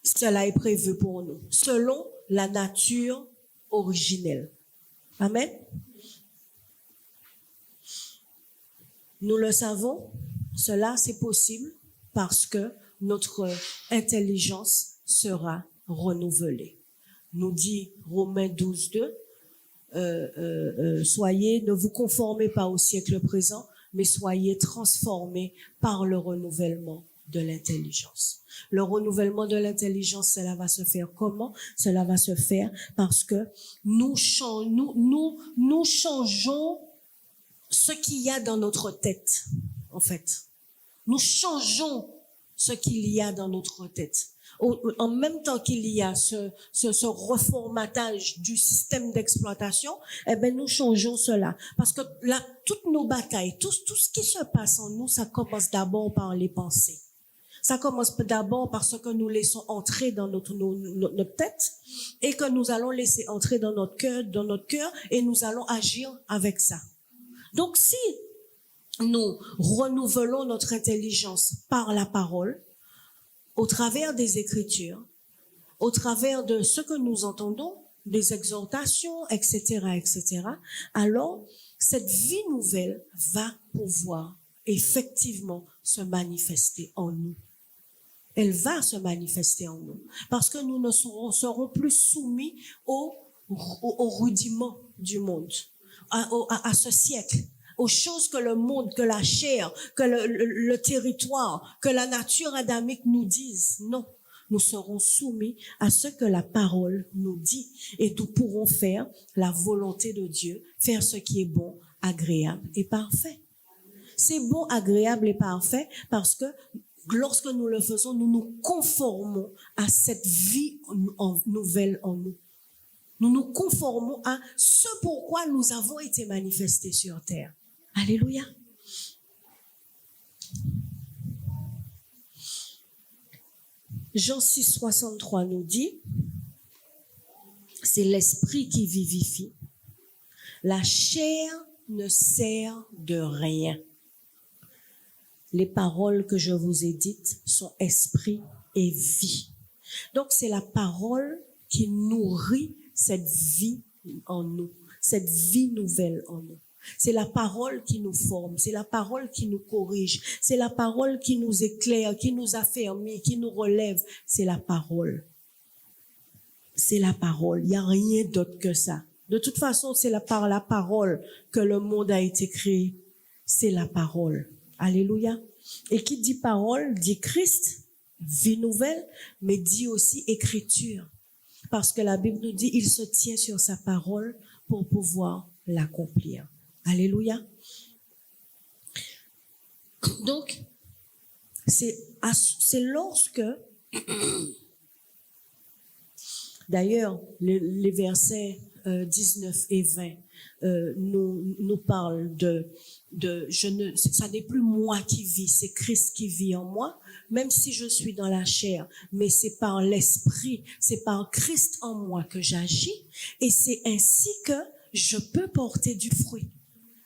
cela est prévu pour nous, selon la nature originelle. Amen. Nous le savons, cela c'est possible parce que notre intelligence sera renouvelée. Nous dit Romains 12:2, ne vous conformez pas au siècle présent, mais soyez transformés par le renouvellement de l'intelligence. Le renouvellement de l'intelligence, cela va se faire comment? Cela va se faire parce que nous changeons ce qu'il y a dans notre tête, en fait. Nous changeons ce qu'il y a dans notre tête. En même temps qu'il y a ce reformatage du système d'exploitation, eh ben nous changeons cela. Parce que là, toutes nos batailles, tout ce qui se passe en nous, ça commence d'abord par les pensées. Ça commence d'abord par ce que nous laissons entrer dans notre tête et que nous allons laisser entrer dans notre cœur et nous allons agir avec ça. Donc si nous renouvelons notre intelligence par la parole, au travers des Écritures, au travers de ce que nous entendons, des exhortations, etc., etc., alors cette vie nouvelle va pouvoir effectivement se manifester en nous. Elle va se manifester en nous parce que nous ne serons plus soumis aux rudiments du monde, à ce siècle, aux choses que le monde, que la chair, que le territoire, que la nature adamique nous disent. Non, nous serons soumis à ce que la parole nous dit et nous pourrons faire la volonté de Dieu, faire ce qui est bon, agréable et parfait. C'est bon, agréable et parfait parce que lorsque nous le faisons, nous nous conformons à cette vie nouvelle en nous. Nous nous conformons à ce pourquoi nous avons été manifestés sur terre. Alléluia. Jean 6, 63 nous dit, c'est l'esprit qui vivifie. La chair ne sert de rien. Les paroles que je vous ai dites sont esprit et vie. Donc c'est la parole qui nourrit cette vie en nous, cette vie nouvelle en nous. C'est la parole qui nous forme, c'est la parole qui nous corrige, c'est la parole qui nous éclaire, qui nous affermit, qui nous relève. C'est la parole. C'est la parole. Il n'y a rien d'autre que ça. De toute façon, c'est par la parole que le monde a été créé. C'est la parole. Alléluia. Et qui dit parole, dit Christ, vie nouvelle, mais dit aussi écriture. Parce que la Bible nous dit, il se tient sur sa parole pour pouvoir l'accomplir. Alléluia. Donc, c'est lorsque, d'ailleurs, les versets 19 et 20 nous parlent ça n'est plus moi qui vis, c'est Christ qui vit en moi, même si je suis dans la chair, mais c'est par l'esprit, c'est par Christ en moi que j'agis, et c'est ainsi que je peux porter du fruit.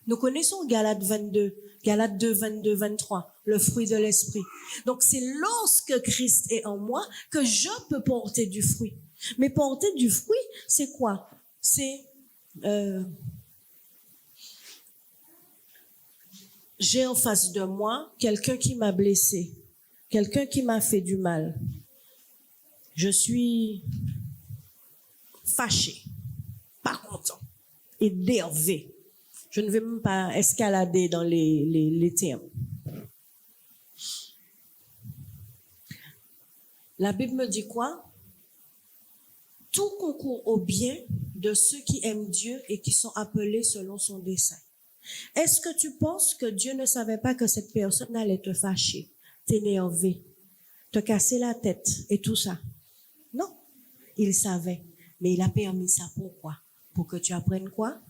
Nous connaissons Galates 2, 22, 23, le fruit de l'esprit. Donc c'est lorsque Christ est en moi que je peux porter du fruit. Mais porter du fruit, c'est quoi? C'est j'ai en face de moi quelqu'un qui m'a blessé, quelqu'un qui m'a fait du mal. Je suis fâché, pas content, énervé. Je ne vais même pas escalader dans les termes. La Bible me dit quoi? Tout concourt au bien de ceux qui aiment Dieu et qui sont appelés selon son dessein. Est-ce que tu penses que Dieu ne savait pas que cette personne allait te fâcher, t'énerver, te casser la tête et tout ça? Non, il savait. Mais il a permis ça pourquoi? Pour que tu apprennes quoi?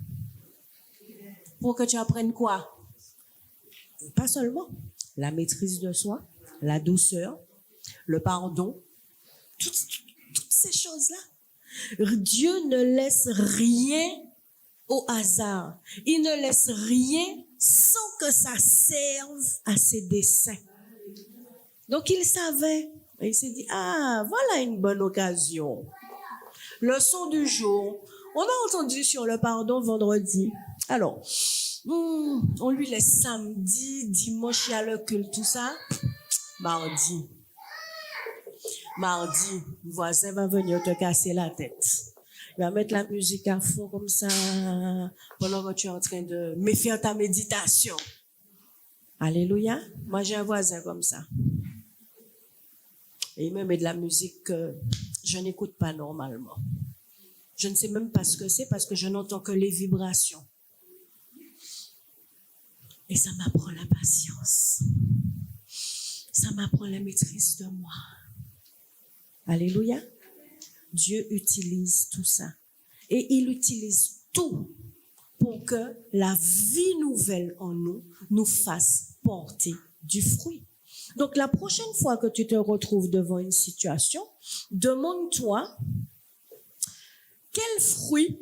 Pour que tu apprennes quoi? Pas seulement la maîtrise de soi, la douceur, le pardon, toutes ces choses-là. Dieu ne laisse rien au hasard. Il ne laisse rien sans que ça serve à ses desseins. Donc il savait. Et il s'est dit, voilà une bonne occasion. Leçon du jour. On a entendu sur le pardon vendredi. Alors, on lui laisse samedi, dimanche, il y a le culte, tout ça. Mardi, le voisin va venir te casser la tête. Il va mettre la musique à fond comme ça pendant que tu es en train de faire ta méditation. Alléluia. Moi, j'ai un voisin comme ça. Et il me met de la musique que je n'écoute pas normalement. Je ne sais même pas ce que c'est parce que je n'entends que les vibrations. Et ça m'apprend la patience. Ça m'apprend la maîtrise de moi. Alléluia. Dieu utilise tout ça. Et il utilise tout pour que la vie nouvelle en nous fasse porter du fruit. Donc la prochaine fois que tu te retrouves devant une situation, demande-toi, quel fruit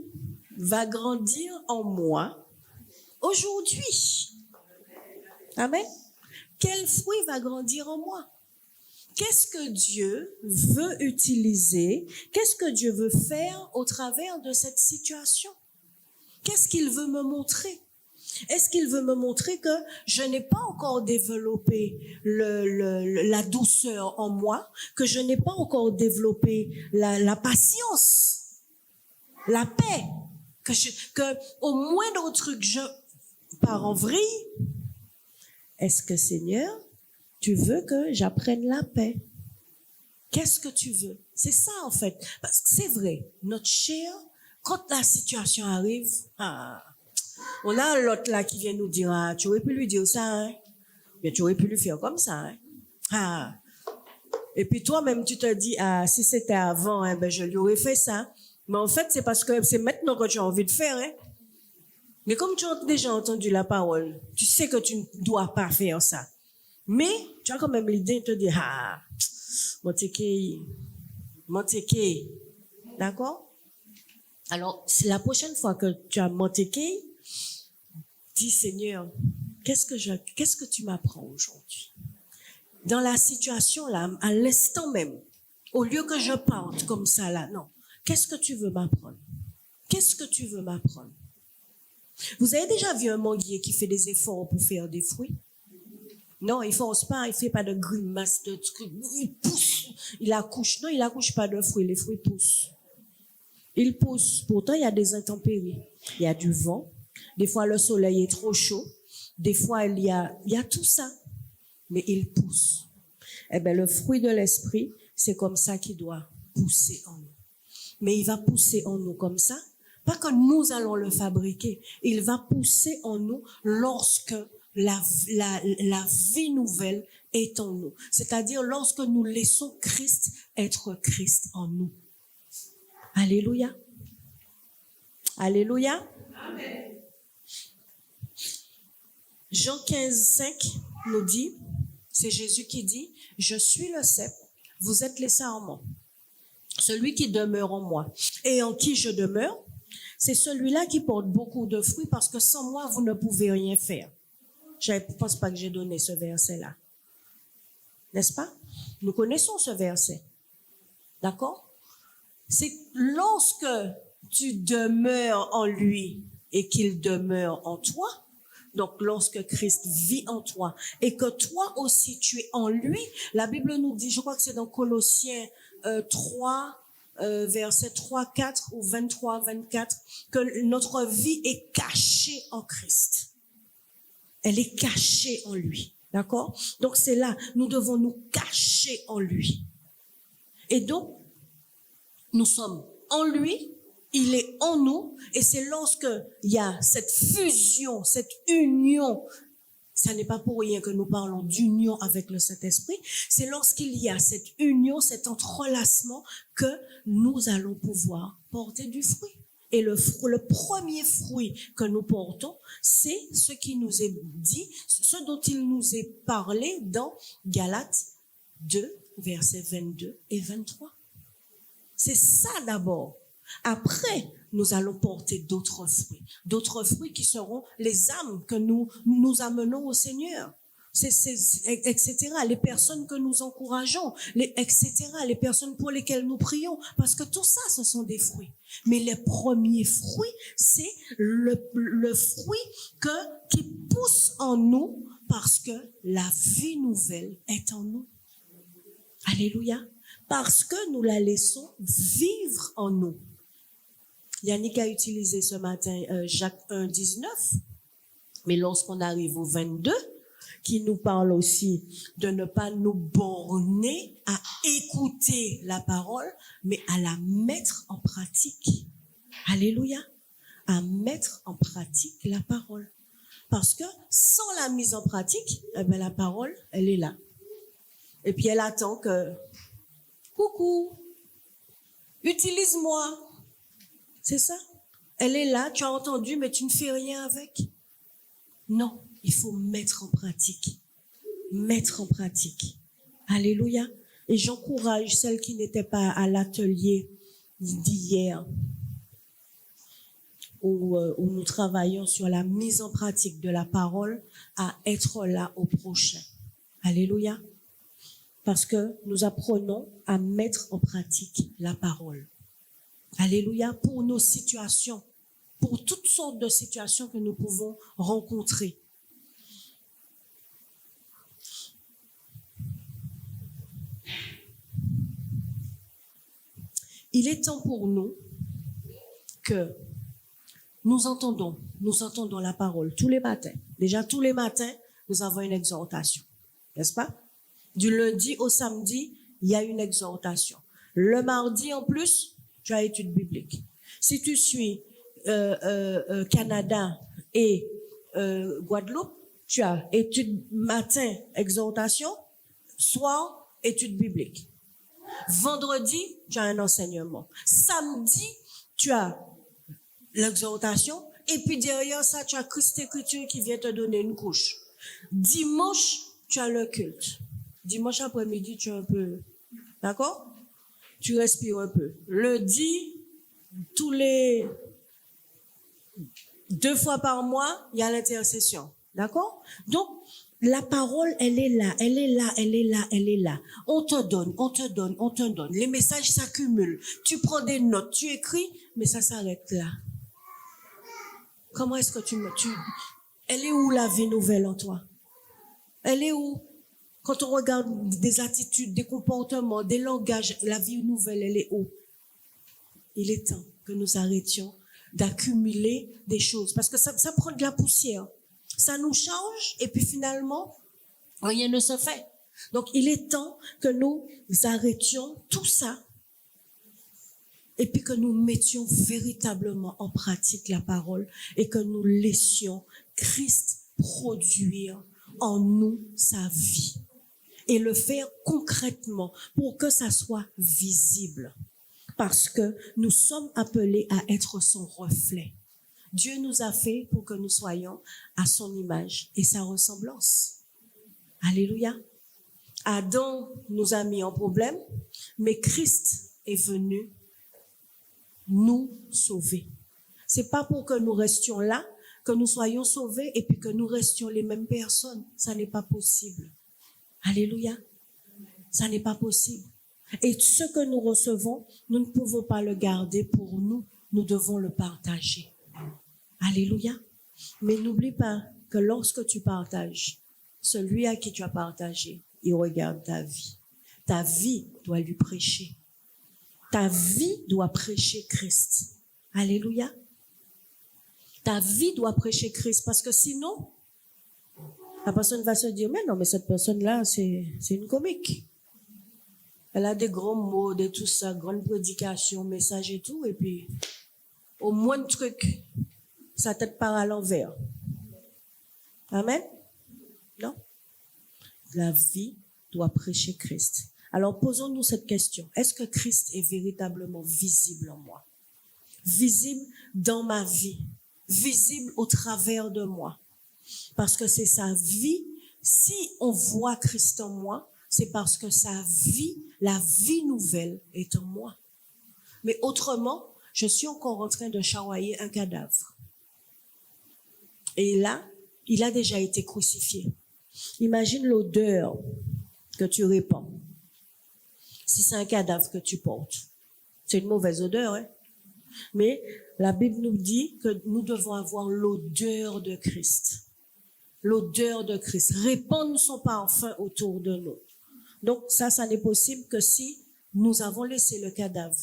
va grandir en moi aujourd'hui? Amen. Quel fruit va grandir en moi? Qu'est-ce que Dieu veut utiliser? Qu'est-ce que Dieu veut faire au travers de cette situation? Qu'est-ce qu'il veut me montrer? Est-ce qu'il veut me montrer que je n'ai pas encore développé la douceur en moi, que je n'ai pas encore développé la patience, la paix, que au moindre truc, je pars en vrille? Est-ce que, Seigneur, tu veux que j'apprenne la paix? Qu'est-ce que tu veux? C'est ça, en fait. Parce que c'est vrai, notre chair, quand la situation arrive, On a l'autre là qui vient nous dire, ah, tu aurais pu lui dire ça, hein? Mais tu aurais pu lui faire comme ça, hein? Ah. Et puis toi-même, tu te dis, ah, si c'était avant, hein, ben, je lui aurais fait ça. Mais en fait, c'est parce que c'est maintenant que tu as envie de faire, hein? Mais comme tu as déjà entendu la parole, tu sais que tu ne dois pas faire ça. Mais tu as quand même l'idée de te dire, ah, mon ticket, d'accord? Alors, c'est la prochaine fois que tu as montéqué, dis Seigneur, qu'est-ce que tu m'apprends aujourd'hui? Dans la situation là, à l'instant même, au lieu que je parte comme ça là, non. Qu'est-ce que tu veux m'apprendre? Qu'est-ce que tu veux m'apprendre? Vous avez déjà vu un manguier qui fait des efforts pour faire des fruits? Non, il force pas, il fait pas de grimace, de trucs, il pousse, il accouche. Non, il accouche pas de fruits, les fruits poussent. Il pousse. Pourtant, il y a des intempéries. Il y a du vent. Des fois, le soleil est trop chaud. Des fois, il y a tout ça. Mais il pousse. Eh bien, le fruit de l'esprit, c'est comme ça qu'il doit pousser en nous. Mais il va pousser en nous comme ça. Pas que nous allons le fabriquer. Il va pousser en nous lorsque la vie nouvelle est en nous. C'est-à-dire lorsque nous laissons Christ être Christ en nous. Alléluia. Alléluia. Amen. Jean 15, 5 nous dit, c'est Jésus qui dit, je suis le cep, vous êtes les sarments. Celui qui demeure en moi et en qui je demeure, c'est celui-là qui porte beaucoup de fruits parce que sans moi, vous ne pouvez rien faire. Je ne pense pas que j'ai donné ce verset-là. N'est-ce pas? Nous connaissons ce verset. D'accord? C'est lorsque tu demeures en lui et qu'il demeure en toi, donc lorsque Christ vit en toi et que toi aussi tu es en lui, la Bible nous dit, je crois que c'est dans Colossiens 3, versets 3, 4 ou 23, 24, que notre vie est cachée en Christ. Elle est cachée en lui. D'accord? Donc c'est là, nous devons nous cacher en lui. Et donc, nous sommes en lui, il est en nous, et c'est lorsque il y a cette fusion, cette union, ça n'est pas pour rien que nous parlons d'union avec le Saint-Esprit, c'est lorsqu'il y a cette union, cet entrelacement, que nous allons pouvoir porter du fruit. Et le premier fruit que nous portons, c'est ce qui nous est dit, ce dont il nous est parlé dans Galates 2, versets 22 et 23. C'est ça d'abord. Après, nous allons porter d'autres fruits qui seront les âmes que nous amenons au Seigneur. Etc. Les personnes que nous encourageons, etc. Les personnes pour lesquelles nous prions, parce que tout ça, ce sont des fruits. Mais les premiers fruits, c'est le fruit qui pousse en nous parce que la vie nouvelle est en nous. Alléluia. Parce que nous la laissons vivre en nous. Yannick a utilisé ce matin Jacques 1, 19, mais lorsqu'on arrive au 22, qui nous parle aussi de ne pas nous borner à écouter la parole, mais à la mettre en pratique. Alléluia. À mettre en pratique la parole. Parce que sans la mise en pratique, eh bien, la parole, elle est là. Et puis elle attend que, coucou, utilise-moi. C'est ça. Elle est là, tu as entendu, mais tu ne fais rien avec. Non, il faut mettre en pratique. Mettre en pratique. Alléluia. Et j'encourage celles qui n'étaient pas à l'atelier d'hier, où nous travaillons sur la mise en pratique de la parole, à être là au prochain. Alléluia. Parce que nous apprenons à mettre en pratique la parole. Alléluia, pour nos situations, pour toutes sortes de situations que nous pouvons rencontrer. Il est temps pour nous que nous entendons la parole tous les matins. Déjà tous les matins, nous avons une exhortation, n'est-ce pas? Du lundi au samedi, il y a une exhortation. Le mardi en plus, tu as étude biblique. Si tu suis Canada et Guadeloupe, tu as études matin, exhortation, soir, études bibliques. Vendredi, tu as un enseignement. Samedi, tu as l'exhortation. Et puis derrière ça, tu as Christ Écriture qui vient te donner une couche. Dimanche, tu as le culte. Dimanche après-midi, tu es un peu... D'accord? Tu respires un peu. Lundi, tous les 2 fois par mois, il y a l'intercession. D'accord? Donc, la parole, elle est là, elle est là, elle est là, elle est là. On te donne, on te donne, on te donne. Les messages s'accumulent. Tu prends des notes, tu écris, mais ça s'arrête là. Comment est-ce que elle est où la vie nouvelle en toi? Elle est où? Quand on regarde des attitudes, des comportements, des langages, la vie nouvelle, elle est où? Il est temps que nous arrêtions d'accumuler des choses. Parce que ça prend de la poussière. Ça nous change et puis finalement, rien ne se fait. Donc, il est temps que nous arrêtions tout ça et puis que nous mettions véritablement en pratique la parole et que nous laissions Christ produire en nous sa vie et le faire concrètement pour que ça soit visible. Parce que nous sommes appelés à être son reflet. Dieu nous a fait pour que nous soyons à son image et sa ressemblance. Alléluia. Adam nous a mis en problème, mais Christ est venu nous sauver. C'est pas pour que nous restions là, que nous soyons sauvés et puis que nous restions les mêmes personnes. Ça n'est pas possible. Alléluia. Ça n'est pas possible. Et ce que nous recevons, nous ne pouvons pas le garder pour nous. Nous devons le partager. Alléluia. Mais n'oublie pas que lorsque tu partages, celui à qui tu as partagé, il regarde ta vie. Ta vie doit lui prêcher. Ta vie doit prêcher Christ. Alléluia. Ta vie doit prêcher Christ parce que sinon, la personne va se dire, mais non, mais cette personne-là, c'est une comique. Elle a des grands mots, de tout ça, grande prédication, message et tout, et puis, au moins de trucs, sa tête part à l'envers. Amen? Non? La vie doit prêcher Christ. Alors, posons-nous cette question. Est-ce que Christ est véritablement visible en moi? Visible dans ma vie? Visible au travers de moi? Parce que c'est sa vie. Si on voit Christ en moi, c'est parce que sa vie, la vie nouvelle est en moi. Mais autrement, je suis encore en train de charroyer un cadavre. Et là, il a déjà été crucifié. Imagine l'odeur que tu répands. Si c'est un cadavre que tu portes, c'est une mauvaise odeur, hein? Mais la Bible nous dit que nous devons avoir l'odeur de Christ. L'odeur de Christ. Répandre son parfum autour de nous. Donc ça n'est possible que si nous avons laissé le cadavre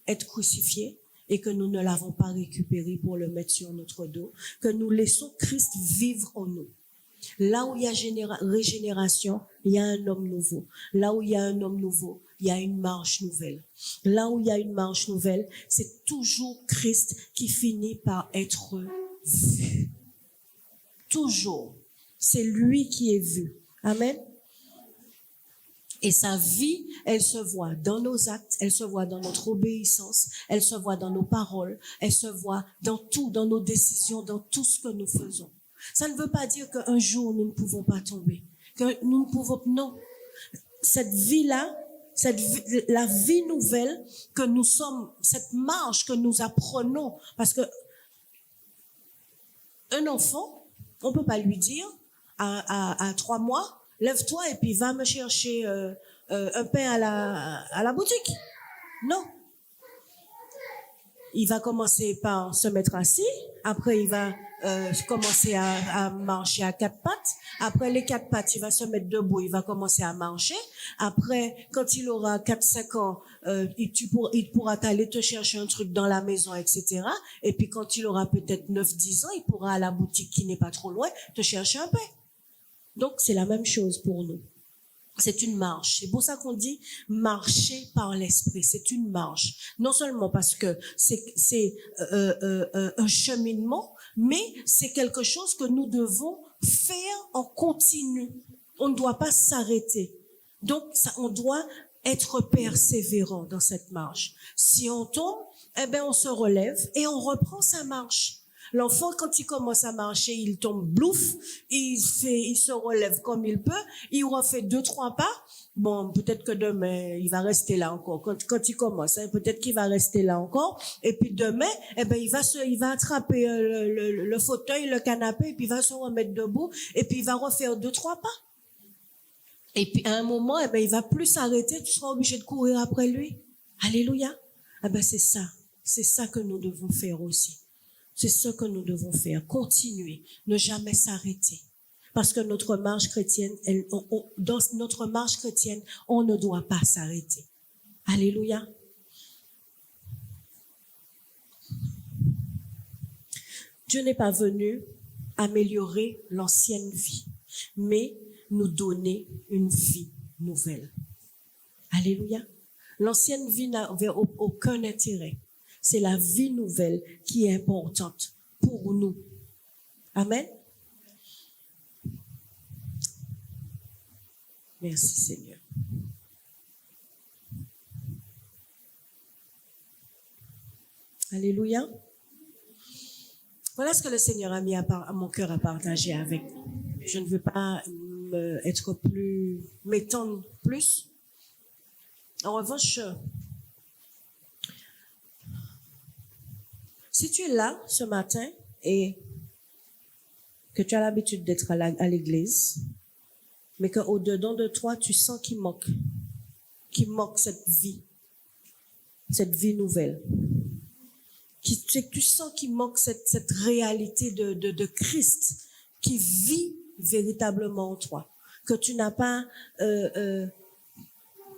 être crucifié et que nous ne l'avons pas récupéré pour le mettre sur notre dos, que nous laissons Christ vivre en nous. Là où il y a régénération, il y a un homme nouveau. Là où il y a un homme nouveau, il y a une marche nouvelle. Là où il y a une marche nouvelle, c'est toujours Christ qui finit par être vu. Toujours. C'est lui qui est vu. Amen. Et sa vie, elle se voit dans nos actes, elle se voit dans notre obéissance, elle se voit dans nos paroles, elle se voit dans tout, dans nos décisions, dans tout ce que nous faisons. Ça ne veut pas dire qu'un jour nous ne pouvons pas tomber, que nous ne pouvons, non. Cette vie-là, la vie nouvelle que nous sommes, cette marche que nous apprenons, parce que un enfant, on peut pas lui dire à 3 mois, lève-toi et puis va me chercher un pain à la boutique. Non. Il va commencer par se mettre assis, après il va commencer à marcher à 4 pattes, après les 4 pattes, il va se mettre debout, il va commencer à marcher, après, quand il aura 4-5 ans, il pourra aller te chercher un truc dans la maison, etc. Et puis quand il aura peut-être 9-10 ans, il pourra à la boutique qui n'est pas trop loin, te chercher un pain. Donc, c'est la même chose pour nous. C'est une marche. C'est pour ça qu'on dit marcher par l'esprit. C'est une marche. Non seulement parce que c'est un cheminement, Mais c'est quelque chose que nous devons faire en continu. On ne doit pas s'arrêter. Donc, on doit être persévérant dans cette marche. Si on tombe, on se relève et on reprend sa marche. L'enfant, quand il commence à marcher, il tombe blouf, il se relève comme il peut, il refait 2-3 pas. Bon, peut-être que demain, il va rester là encore. Quand il commence, peut-être qu'il va rester là encore. Et puis demain, il va attraper le fauteuil, le canapé, et puis il va se remettre debout, et puis il va refaire 2-3 pas. Et puis à un moment, il va plus s'arrêter, tu seras obligé de courir après lui. Alléluia. C'est ça que nous devons faire aussi. C'est ce que nous devons faire. Continuer, ne jamais s'arrêter. Parce que notre marche chrétienne, dans notre marche chrétienne, on ne doit pas s'arrêter. Alléluia. Dieu n'est pas venu améliorer l'ancienne vie, mais nous donner une vie nouvelle. Alléluia. L'ancienne vie n'avait aucun intérêt. C'est la vie nouvelle qui est importante pour nous. Amen. Merci Seigneur. Alléluia. Voilà ce que le Seigneur a mis à mon cœur à partager avec vous. Je ne veux pas m'étendre plus. En revanche, si tu es là ce matin et que tu as l'habitude d'être à l'église, mais qu'au-dedans de toi, tu sens qu'il manque cette vie nouvelle, tu sens qu'il manque cette réalité de Christ qui vit véritablement en toi, que tu n'as pas,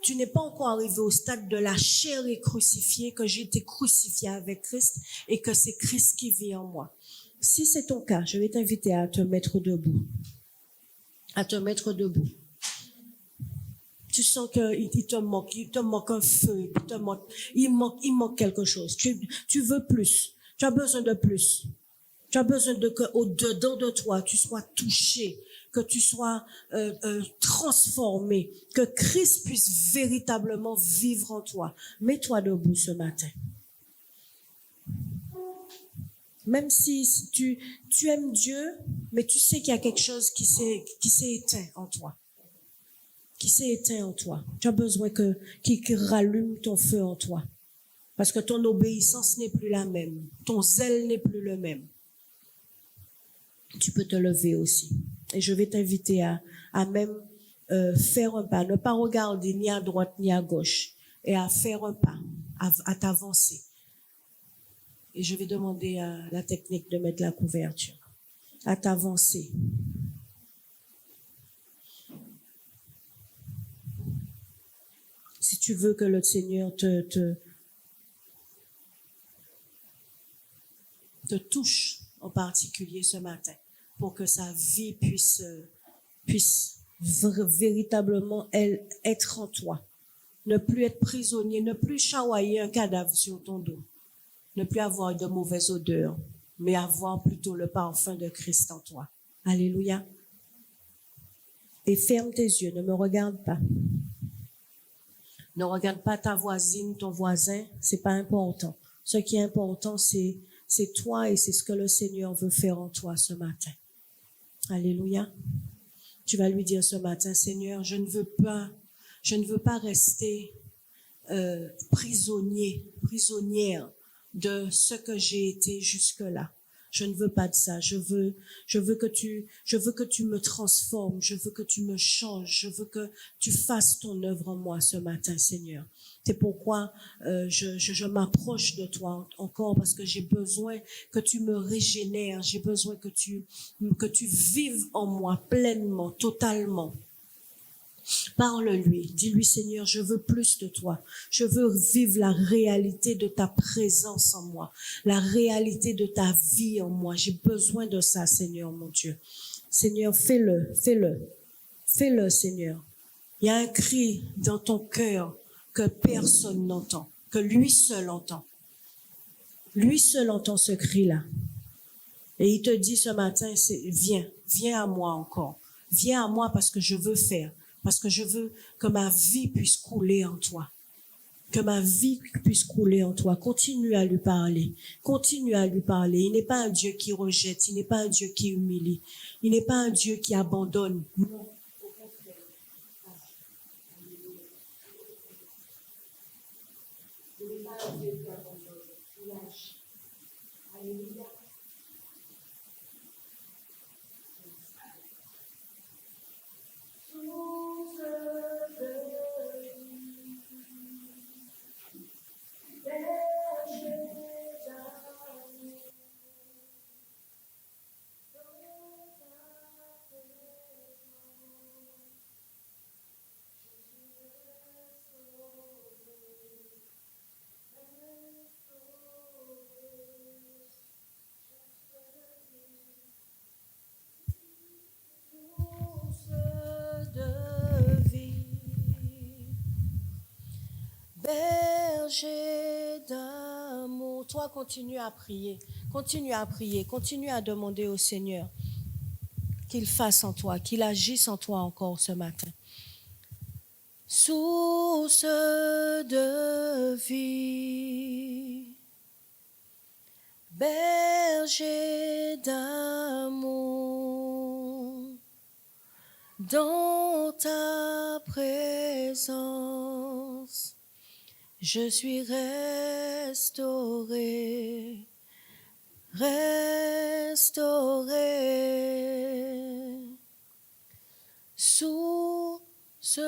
tu n'es pas encore arrivé au stade de la chair est crucifiée, que j'ai été crucifié avec Christ et que c'est Christ qui vit en moi. Si c'est ton cas, je vais t'inviter à te mettre debout. Tu sens qu'il te manque un feu, il manque quelque chose. Tu veux plus. Tu as besoin de plus. Tu as besoin au-dedans de toi, tu sois touché, que tu sois transformé, que Christ puisse véritablement vivre en toi. Mets-toi debout ce matin. Même si tu aimes Dieu, mais tu sais qu'il y a quelque chose qui s'est éteint en toi. Tu as besoin qu'il rallume ton feu en toi. Parce que ton obéissance n'est plus la même. Ton zèle n'est plus le même. Tu peux te lever aussi. Et je vais t'inviter à même faire un pas. Ne pas regarder ni à droite ni à gauche. Et à faire un pas, à t'avancer. Et je vais demander à la technique de mettre la couverture. À t'avancer. Si tu veux que le Seigneur te touche en particulier ce matin, pour que sa vie puisse véritablement être en toi. Ne plus être prisonnier, ne plus chawailler un cadavre sur ton dos. Ne plus avoir de mauvaise odeur, mais avoir plutôt le parfum de Christ en toi. Alléluia. Et ferme tes yeux, ne me regarde pas. Ne regarde pas ta voisine, ton voisin, c'est pas important. Ce qui est important, c'est toi et c'est ce que le Seigneur veut faire en toi ce matin. Alléluia. Tu vas lui dire ce matin, Seigneur, je ne veux pas rester prisonnière de ce que j'ai été jusque-là. Je ne veux pas de ça. Je veux que tu me transformes. Je veux que tu me changes. Je veux que tu fasses ton œuvre en moi ce matin, Seigneur. C'est pourquoi je m'approche de toi encore, parce que j'ai besoin que tu me régénères. J'ai besoin que tu vives en moi pleinement, totalement. Parle-lui, dis-lui, Seigneur, je veux plus de toi. Je veux vivre la réalité de ta présence en moi, la réalité de ta vie en moi. J'ai besoin de ça, Seigneur, mon Dieu. Seigneur, fais-le, Seigneur. Il y a un cri dans ton cœur que personne n'entend, que lui seul entend. Lui seul entend ce cri-là. Et il te dit ce matin, viens à moi encore. Viens à moi parce que je veux faire, parce que je veux que ma vie puisse couler en toi. Que ma vie puisse couler en toi. Continue à lui parler. Continue à lui parler. Il n'est pas un Dieu qui rejette. Il n'est pas un Dieu qui humilie. Il n'est pas un Dieu qui abandonne. Non. Il n'est pas un Dieu qui abandonne. Il agit. Alléluia. Berger d'amour. Toi, continue à prier. Continue à prier. Continue à demander au Seigneur qu'il fasse en toi, qu'il agisse en toi encore ce matin. Source de vie. Berger d'amour. Dans ta présence. Je suis restauré, source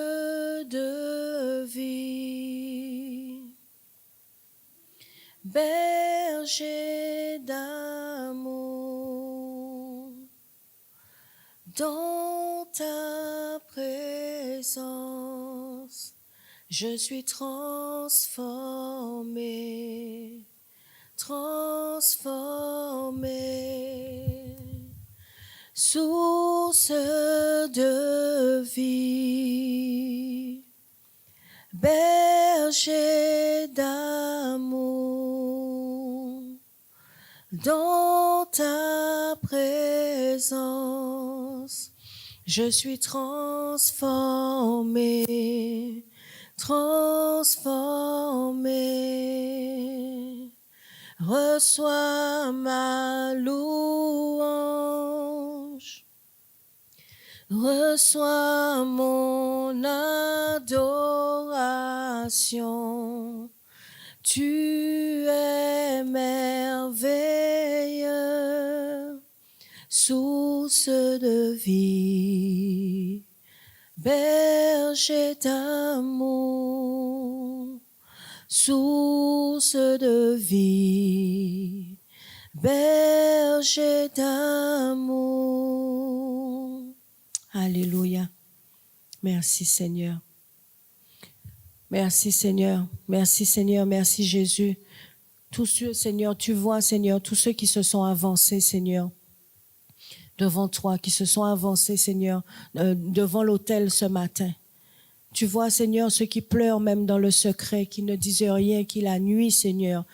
de vie, berger d'amour, dans ta présence. Je suis transformé, source de vie, berger d'amour, dans ta présence, je suis transformé. Reçois ma louange, reçois mon adoration. Tu es merveilleux, source de vie. Berger d'amour, source de vie, berger d'amour. Alléluia. Merci Seigneur. Merci Seigneur. Merci Seigneur. Merci Jésus. Tous ceux, Seigneur, tu vois, Seigneur, tous ceux qui se sont avancés, Seigneur, devant toi, qui se sont avancés, Seigneur, devant l'autel ce matin. Tu vois, Seigneur, ceux qui pleurent même dans le secret, qui ne disent rien, qui la nuit, Seigneur,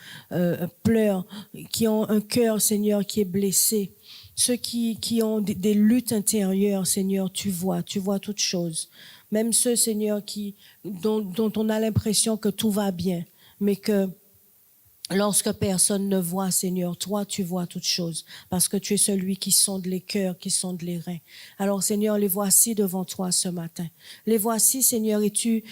pleurent, qui ont un cœur, Seigneur, qui est blessé. Ceux qui ont des luttes intérieures, Seigneur, tu vois toutes choses. Même ceux, Seigneur, dont on a l'impression que tout va bien, mais que lorsque personne ne voit, Seigneur, toi, tu vois toutes choses, parce que tu es celui qui sonde les cœurs, qui sonde les reins. Alors, Seigneur, les voici devant toi ce matin. Les voici, Seigneur, et tu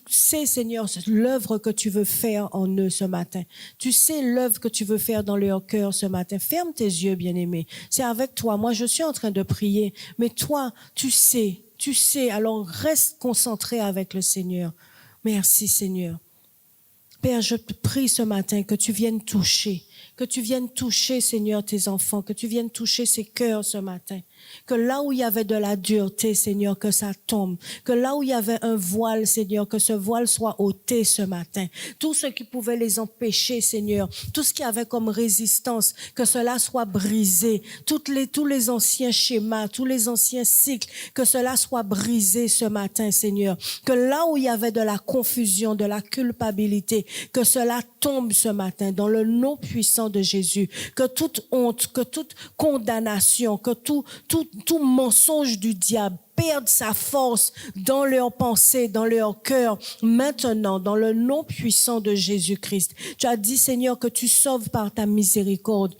sais, Seigneur, l'œuvre que tu veux faire en eux ce matin. Tu sais l'œuvre que tu veux faire dans leur cœur ce matin. Ferme tes yeux, bien-aimé. C'est avec toi. Moi, je suis en train de prier, mais toi, tu sais. Alors, reste concentré avec le Seigneur. Merci, Seigneur. Père, je te prie ce matin que tu viennes toucher, Seigneur, tes enfants, que tu viennes toucher ces cœurs ce matin. Que là où il y avait de la dureté, Seigneur, que ça tombe. Que là où il y avait un voile, Seigneur, que ce voile soit ôté ce matin. Tout ce qui pouvait les empêcher, Seigneur, tout ce qui avait comme résistance, que cela soit brisé. Tous les anciens schémas, tous les anciens cycles, que cela soit brisé ce matin, Seigneur. Que là où il y avait de la confusion, de la culpabilité, que cela tombe ce matin dans le nom puissant de Jésus. Que toute honte, que toute condamnation, que tout mensonge du diable perde sa force dans leurs pensées, dans leur cœur, maintenant, dans le nom puissant de Jésus-Christ. Tu as dit, Seigneur, que tu sauves par ta miséricorde,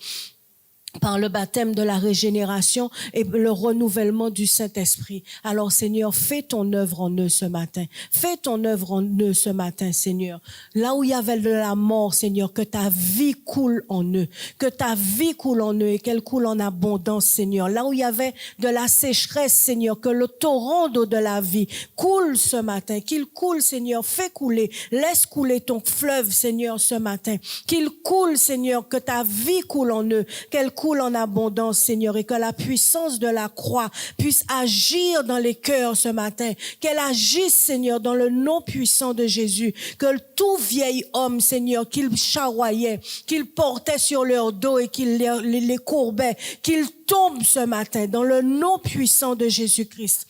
par le baptême de la régénération et le renouvellement du Saint-Esprit. Alors, Seigneur, fais ton œuvre en eux ce matin. Fais ton œuvre en eux ce matin, Seigneur. Là où il y avait de la mort, Seigneur, que ta vie coule en eux. Que ta vie coule en eux et qu'elle coule en abondance, Seigneur. Là où il y avait de la sécheresse, Seigneur, que le torrent d'eau de la vie coule ce matin. Qu'il coule, Seigneur. Fais couler. Laisse couler ton fleuve, Seigneur, ce matin. Qu'il coule, Seigneur, que ta vie coule en eux. Qu'elle coule en abondance, Seigneur, et que la puissance de la croix puisse agir dans les cœurs ce matin, qu'elle agisse, Seigneur, dans le nom puissant de Jésus, que tout vieil homme, Seigneur, qu'ils charroyaient, qu'ils portaient sur leur dos et qu'ils les courbaient, qu'ils tombent ce matin dans le nom puissant de Jésus-Christ.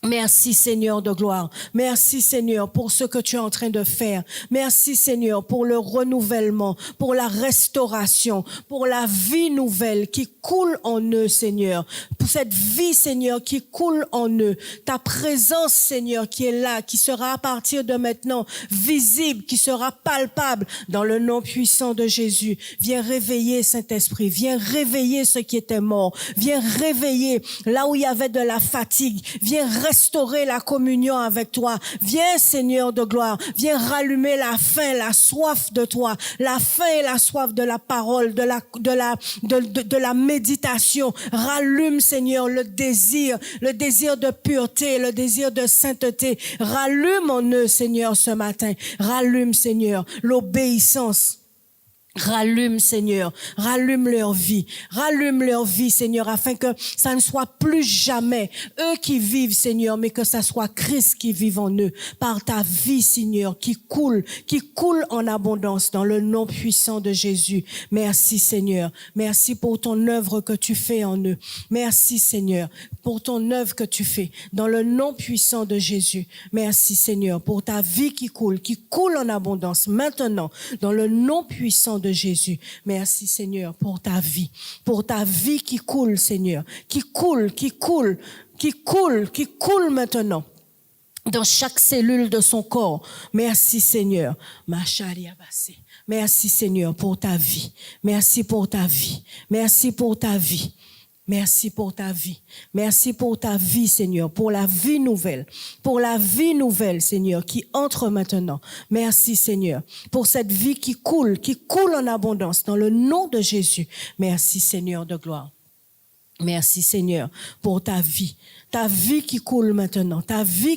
Merci Seigneur de gloire. Merci Seigneur pour ce que tu es en train de faire. Merci Seigneur pour le renouvellement, pour la restauration, pour la vie nouvelle qui coule en eux Seigneur. Pour cette vie Seigneur qui coule en eux. Ta présence Seigneur qui est là, qui sera à partir de maintenant visible, qui sera palpable dans le nom puissant de Jésus. Viens réveiller Saint-Esprit. Viens réveiller ceux qui étaient morts. Viens réveiller là où il y avait de la fatigue. Viens restaurer la communion avec toi. Viens, Seigneur de gloire. Viens rallumer la faim, la soif de toi. La faim et la soif de la parole, de la méditation. Rallume, Seigneur, le désir de pureté, le désir de sainteté. Rallume en eux, Seigneur, ce matin. Rallume, Seigneur, l'obéissance. Rallume, Seigneur, rallume leur vie, Seigneur, afin que ça ne soit plus jamais eux qui vivent, Seigneur, mais que ça soit Christ qui vive en eux, par ta vie, Seigneur, qui coule en abondance dans le nom puissant de Jésus. Merci, Seigneur, merci pour ton œuvre que tu fais en eux. Merci, Seigneur, pour ton œuvre que tu fais dans le nom puissant de Jésus. Merci, Seigneur, pour ta vie qui coule en abondance maintenant, dans le nom puissant de Jésus. Merci Seigneur pour ta vie qui coule Seigneur, qui coule maintenant dans chaque cellule de son corps. Merci Seigneur. Merci Seigneur pour ta vie. Merci pour ta vie. Merci pour ta vie. Merci pour ta vie. Merci pour ta vie, Seigneur, pour la vie nouvelle, Seigneur, qui entre maintenant. Merci, Seigneur, pour cette vie qui coule en abondance dans le nom de Jésus. Merci, Seigneur de gloire. Merci, Seigneur, pour ta vie qui coule maintenant, ta vie